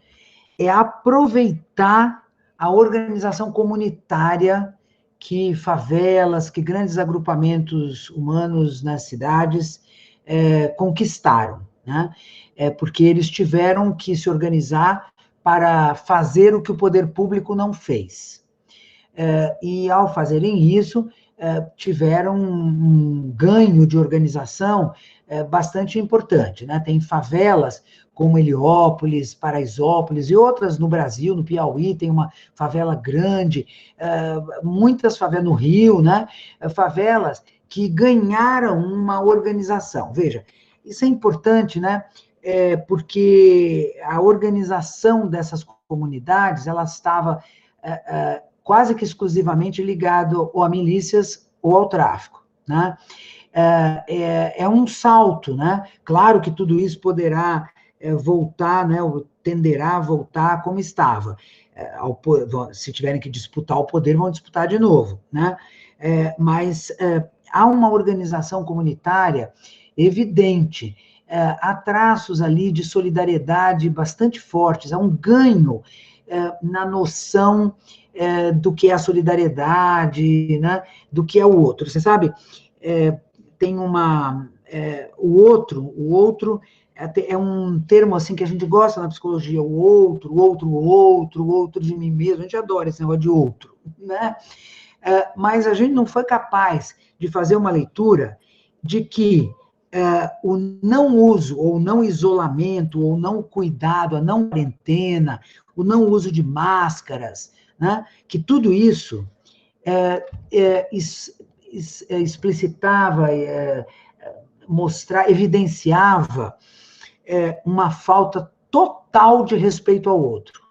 é aproveitar a organização comunitária que favelas, que grandes agrupamentos humanos nas cidades conquistaram, né? Porque eles tiveram que se organizar para fazer o que o poder público não fez. E, ao fazerem isso, tiveram um ganho de organização bastante importante, né? Tem favelas como Heliópolis, Paraisópolis e outras no Brasil, no Piauí, tem uma favela grande, muitas favelas no Rio, né? Favelas que ganharam uma organização. Veja, isso é importante, né? Porque a organização dessas comunidades, ela estava quase que exclusivamente ligado ou a milícias ou ao tráfico, né? É um salto, né? Claro que tudo isso poderá voltar, né? Ou tenderá a voltar como estava. Se tiverem que disputar o poder, vão disputar de novo, né? Mas há uma organização comunitária evidente, há traços ali de solidariedade bastante fortes, há um ganho na noção do que é a solidariedade, né? Do que é o outro. Você sabe, tem o outro é um termo assim que a gente gosta na psicologia, o outro de mim mesmo, a gente adora esse negócio de outro, né? Mas a gente não foi capaz de fazer uma leitura de que o não uso, ou não isolamento, ou não cuidado, a não quarentena, o não uso de máscaras, né? Que tudo isso explicitava, evidenciava uma falta total de respeito ao outro,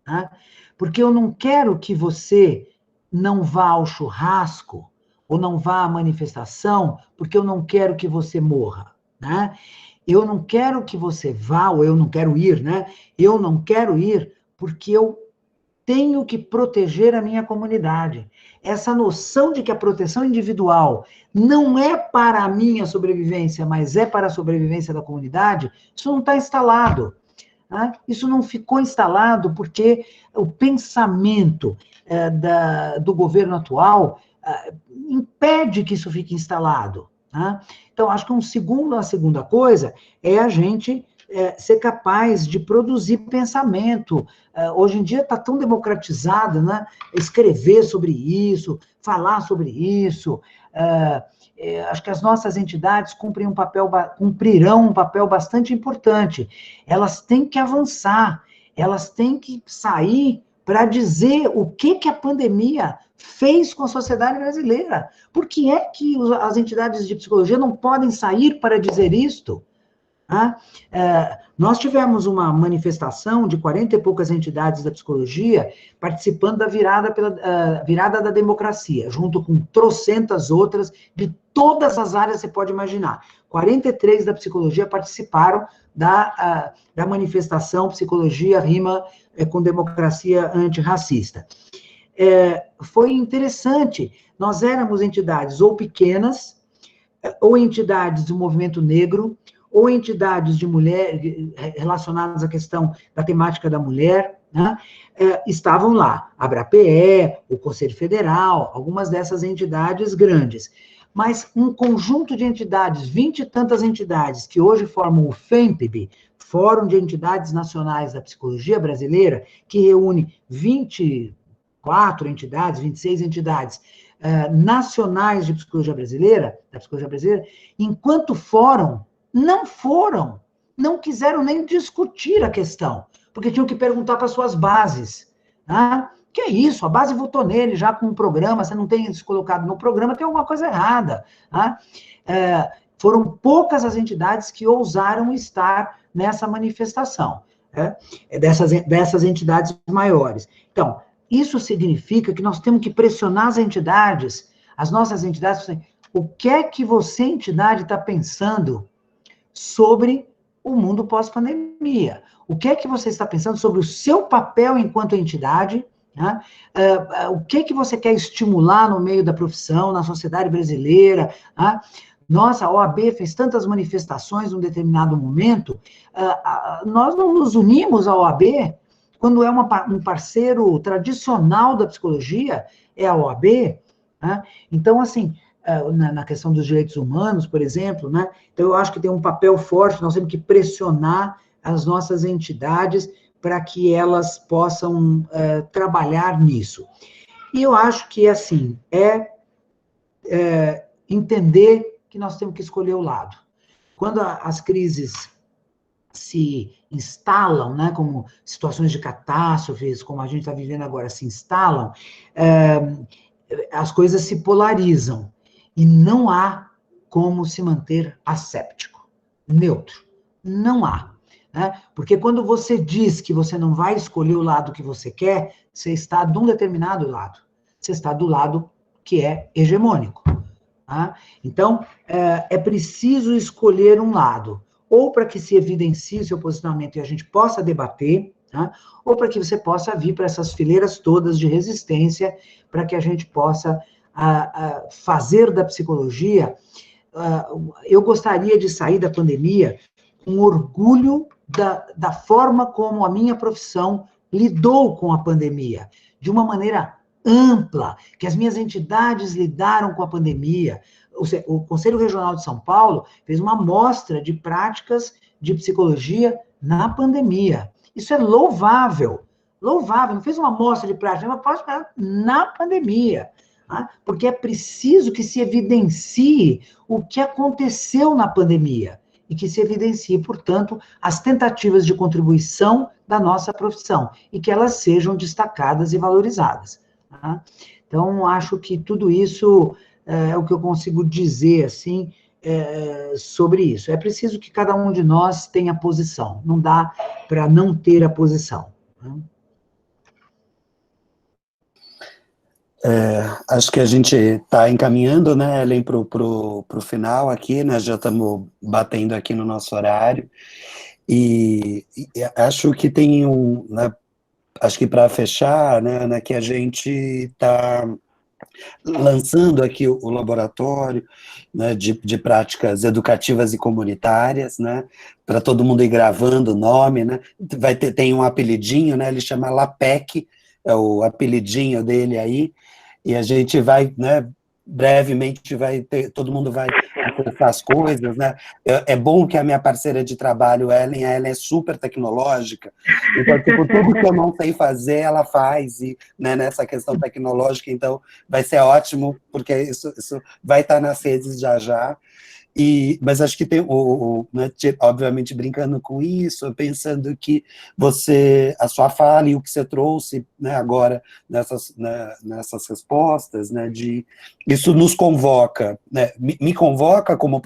né? Porque eu não quero que você não vá ao churrasco ou não vá à manifestação, porque eu não quero que você morra, né? Eu não quero que você vá, ou eu não quero ir, né? Eu não quero ir porque eu tenho que proteger a minha comunidade. Essa noção de que a proteção individual não é para a minha sobrevivência, mas é para a sobrevivência da comunidade, isso não está instalado. Né? Isso não ficou instalado porque o pensamento do governo atual impede que isso fique instalado. Né? Então, acho que a segunda coisa é a gente ser capaz de produzir pensamento. Hoje em dia está tão democratizado, né? Escrever sobre isso, falar sobre isso. Acho que as nossas entidades cumprirão um papel bastante importante. Elas têm que avançar, elas têm que sair para dizer o que a pandemia fez com a sociedade brasileira. Por que é que as entidades de psicologia não podem sair para dizer isto? Nós tivemos uma manifestação de 40 e poucas entidades da psicologia participando da virada da democracia, junto com trocentas outras de todas as áreas que você pode imaginar. 43 da psicologia participaram da manifestação Psicologia Rima com Democracia Antirracista. Foi interessante, nós éramos entidades ou pequenas, ou entidades do movimento negro, ou entidades de mulher relacionadas à questão da temática da mulher, né? Estavam lá, a ABRAPE, o Conselho Federal, algumas dessas entidades grandes. Mas um conjunto de entidades, 20 e tantas entidades, que hoje formam o FEMPB, Fórum de Entidades Nacionais da Psicologia Brasileira, que reúne 24 entidades, 26 entidades nacionais de psicologia brasileira, da psicologia brasileira, enquanto fórum, não quiseram nem discutir a questão, porque tinham que perguntar para suas bases, né? que é isso? A base votou nele já com um programa, você não tem isso colocado no programa, tem alguma coisa errada. Tá? Foram poucas as entidades que ousaram estar nessa manifestação, né? Dessas entidades maiores. Então, isso significa que nós temos que pressionar as nossas entidades, o que é que você, entidade, está pensando sobre o mundo pós-pandemia? O que é que você está pensando sobre o seu papel enquanto entidade? Né? O que é que você quer estimular no meio da profissão, na sociedade brasileira? Né? Nossa, a OAB fez tantas manifestações num determinado momento, nós não nos unimos à OAB quando é um parceiro tradicional da psicologia, é a OAB. Né? Então, assim, na questão dos direitos humanos, por exemplo, né? Então eu acho que tem um papel forte, nós temos que pressionar as nossas entidades para que elas possam trabalhar nisso. E eu acho que, assim, entender que nós temos que escolher o lado. Quando as crises se instalam, né, como situações de catástrofes, como a gente está vivendo agora, se instalam, as coisas se polarizam. E não há como se manter asséptico, neutro. Não há. Né? Porque quando você diz que você não vai escolher o lado que você quer, você está de um determinado lado. Você está do lado que é hegemônico. Tá? Então, é preciso escolher um lado, ou para que se evidencie seu posicionamento e a gente possa debater, tá? Ou para que você possa vir para essas fileiras todas de resistência, para que a gente possa fazer da psicologia. Eu gostaria de sair da pandemia com orgulho da forma como a minha profissão lidou com a pandemia, de uma maneira ampla, que as minhas entidades lidaram com a pandemia. O Conselho Regional de São Paulo fez uma amostra de práticas de psicologia na pandemia. Isso é louvável, louvável. Não fez uma amostra de prática, uma prática na pandemia. Tá? Porque é preciso que se evidencie o que aconteceu na pandemia e que se evidencie, portanto, as tentativas de contribuição da nossa profissão e que elas sejam destacadas e valorizadas. Tá? Então, acho que tudo isso é o que eu consigo dizer, assim, sobre isso. É preciso que cada um de nós tenha posição. Não dá para não ter a posição. Né? Acho que a gente está encaminhando, né, Ellen, para o final aqui, né, já estamos batendo aqui no nosso horário, e acho que tem né, acho que para fechar, né, que a gente está lançando aqui o laboratório, né, de práticas educativas e comunitárias, né, para todo mundo ir gravando o nome, né, tem um apelidinho, né, ele chama LAPEC, é o apelidinho dele aí, e a gente vai, né, brevemente vai ter, todo mundo vai acessar as coisas, né, é bom que a minha parceira de trabalho, a Ellen é super tecnológica, então, tipo, tudo que eu não sei fazer, ela faz, e, né, nessa questão tecnológica, então, vai ser ótimo, porque isso vai estar nas redes já, mas acho que tem, né, obviamente, brincando com isso, pensando que a sua fala e o que você trouxe, né, agora nessas respostas, né, isso nos convoca, né, me convoca como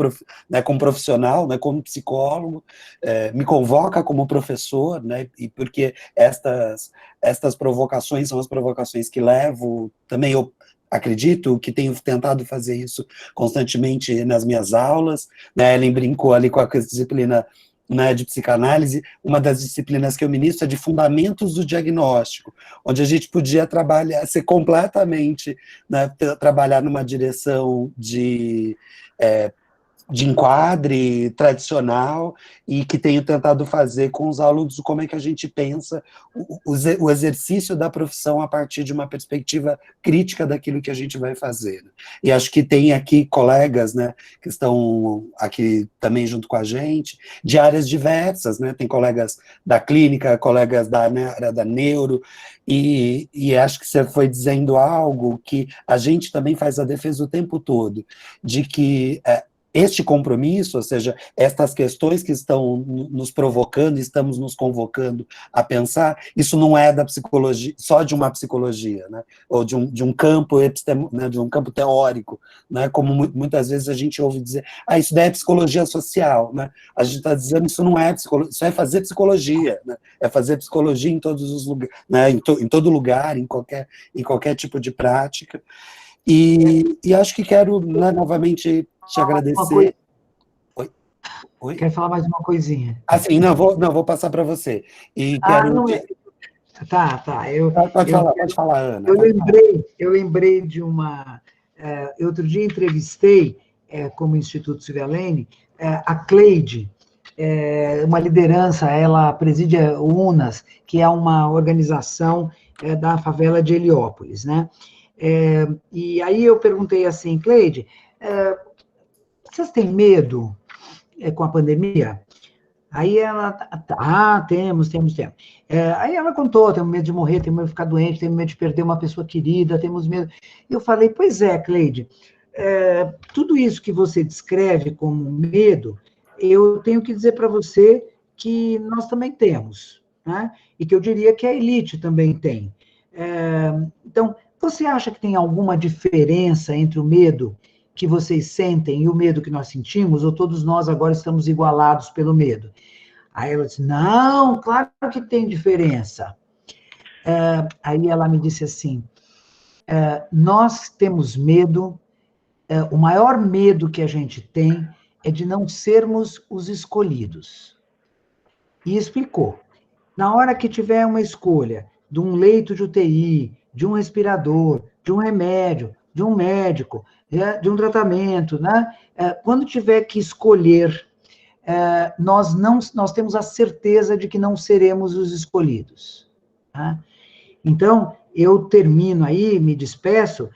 profissional, né, como psicólogo, me convoca como professor, né, e porque estas provocações são as provocações que levo, também eu acredito que tenho tentado fazer isso constantemente nas minhas aulas, né, Ellen brincou ali com a disciplina, né, de psicanálise, uma das disciplinas que eu ministro é de fundamentos do diagnóstico, onde a gente podia ser completamente, né, trabalhar numa direção de enquadre tradicional e que tenho tentado fazer com os alunos como é que a gente pensa o exercício da profissão a partir de uma perspectiva crítica daquilo que a gente vai fazer. E acho que tem aqui colegas, né, que estão aqui também junto com a gente, de áreas diversas, né, tem colegas da clínica, colegas da área da neuro, e acho que você foi dizendo algo que a gente também faz a defesa o tempo todo, de que este compromisso, ou seja, estas questões que estão nos provocando, estamos nos convocando a pensar, isso não é da psicologia, só de uma psicologia, né? Ou de um campo, né? De um campo teórico, né? Como muitas vezes a gente ouve dizer, isso daí é psicologia social, né? A gente está dizendo isso não é psicologia, isso é fazer psicologia, né? É fazer psicologia em todos os lugares, né? Em todo lugar, em qualquer tipo de prática. E acho que quero, né, novamente te agradecer. Oi? Oi? Quer falar mais uma coisinha? Sim, não, vou passar para você. E quero... Não é. Tá. Pode falar, Ana. Eu lembrei de uma... outro dia entrevistei, como Instituto Silvia Lane, a Cleide, uma liderança, ela preside a UNAS, que é uma organização da favela de Heliópolis, né? E aí eu perguntei assim, Cleide, vocês têm medo com a pandemia? Aí ela, temos. Aí ela contou, temos medo de morrer, temos medo de ficar doente, temos medo de perder uma pessoa querida, temos medo... Eu falei, pois é, Cleide, tudo isso que você descreve como medo, eu tenho que dizer para você que nós também temos, né? E que eu diria que a elite também tem. Então, você acha que tem alguma diferença entre o medo que vocês sentem e o medo que nós sentimos, ou todos nós agora estamos igualados pelo medo? Aí ela disse, não, claro que tem diferença. Aí ela me disse assim, nós temos medo, o maior medo que a gente tem é de não sermos os escolhidos. E explicou, na hora que tiver uma escolha de um leito de UTI, de um respirador, de um remédio, de um médico, de um tratamento, né? Quando tiver que escolher, nós temos a certeza de que não seremos os escolhidos. Tá? Então, eu termino aí, me despeço,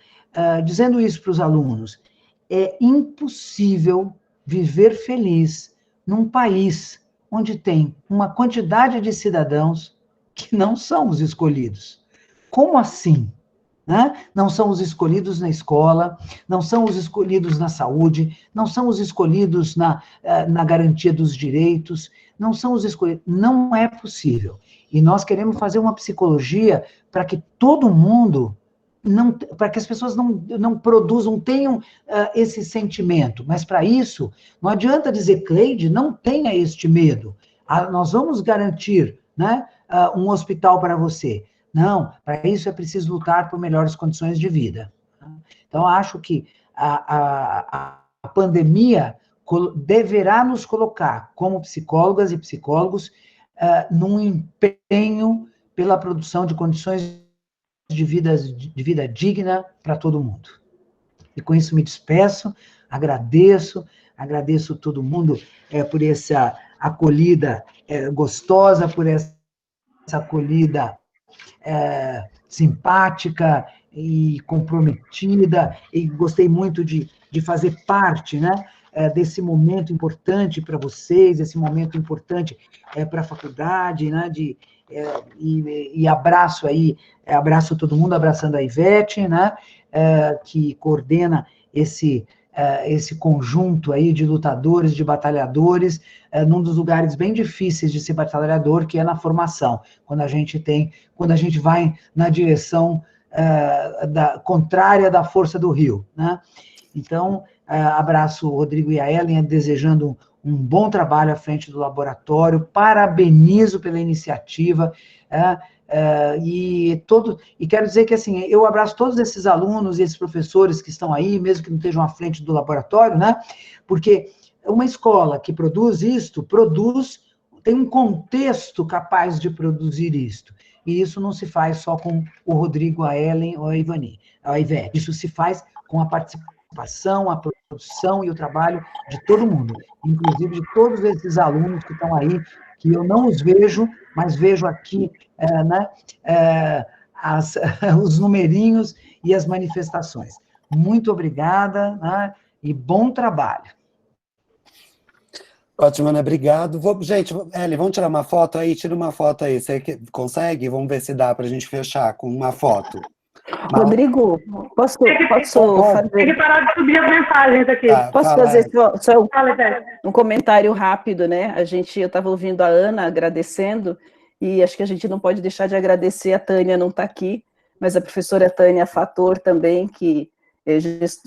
dizendo isso para os alunos. É impossível viver feliz num país onde tem uma quantidade de cidadãos que não são os escolhidos. Como assim? Né? Não são os escolhidos na escola, não são os escolhidos na saúde, não são os escolhidos na garantia dos direitos, não são os escolhidos. Não é possível. E nós queremos fazer uma psicologia para que todo mundo, para que as pessoas não produzam, tenham esse sentimento. Mas para isso, não adianta dizer, Cleide, não tenha este medo. Nós vamos garantir, né, um hospital para você. Não, para isso é preciso lutar por melhores condições de vida. Então, acho que a pandemia deverá nos colocar, como psicólogas e psicólogos, num empenho pela produção de condições de vida digna para todo mundo. E com isso me despeço, agradeço todo mundo por essa acolhida gostosa, por essa acolhida simpática e comprometida, e gostei muito de fazer parte, né, desse momento importante para vocês, esse momento importante para a faculdade, né, e abraço aí, abraço todo mundo, abraçando a Ivete, né, que coordena esse conjunto aí de lutadores, de batalhadores, num dos lugares bem difíceis de ser batalhador, que é na formação, quando a gente vai na direção contrária da força do rio, né? Então, abraço o Rodrigo e a Ellen, desejando um bom trabalho à frente do laboratório, parabenizo pela iniciativa, e quero dizer que, assim, eu abraço todos esses alunos e esses professores que estão aí, mesmo que não estejam à frente do laboratório, né? Porque uma escola que produz isto, tem um contexto capaz de produzir isto. E isso não se faz só com o Rodrigo, a Ellen ou a Ivete. Isso se faz com a participação, a produção e o trabalho de todo mundo, inclusive de todos esses alunos que estão aí, que eu não os vejo, mas vejo aqui, né, os numerinhos e as manifestações. Muito obrigada, né, e bom trabalho. Ótimo, Ana, obrigado. Gente, Ellen, vamos tirar uma foto aí? Tira uma foto aí. Você consegue? Vamos ver se dá para a gente fechar com uma foto. Rodrigo, posso Tem que fazer, parar de subir as mensagens aqui. posso fala, fazer só Fala, Ivete. um comentário rápido, né? Eu estava ouvindo a Ana agradecendo, e acho que a gente não pode deixar de agradecer, a Tânia não está aqui, mas a professora Tânia Fator também, que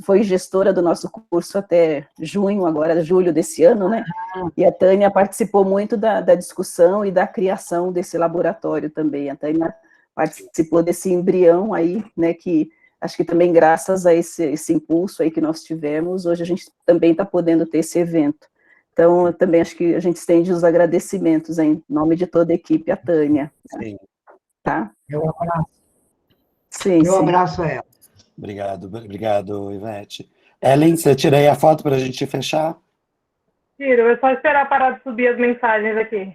foi gestora do nosso curso até junho, agora julho desse ano, né? E a Tânia participou muito da discussão e da criação desse laboratório também. A Tânia participou desse embrião aí, né, que acho que também graças a esse impulso aí que nós tivemos, hoje a gente também está podendo ter esse evento. Então, eu também acho que a gente estende os agradecimentos em nome de toda a equipe, a Tânia. Sim. Tá? Meu abraço. Sim, Meu sim. abraço a ela. Obrigado, Ivete. Ellen, você tirei a foto para a gente fechar? Tiro, é só esperar parar de subir as mensagens aqui.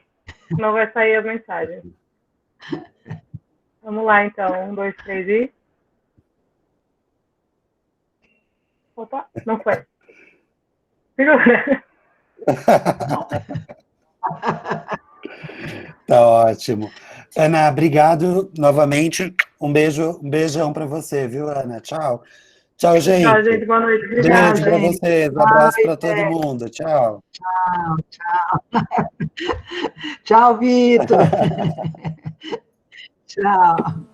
Senão vai sair as mensagens. Vamos lá, então. 1, 2, 3 e... Opa, não foi. Segura. Tá ótimo. Ana, obrigado novamente. Um beijão para você, viu, Ana? Tchau. Tchau, gente. Tchau, gente. Boa noite. Obrigada. Beijo para vocês. Abraço para todo mundo. Tchau. Tchau. Tchau, Vitor. Tchau.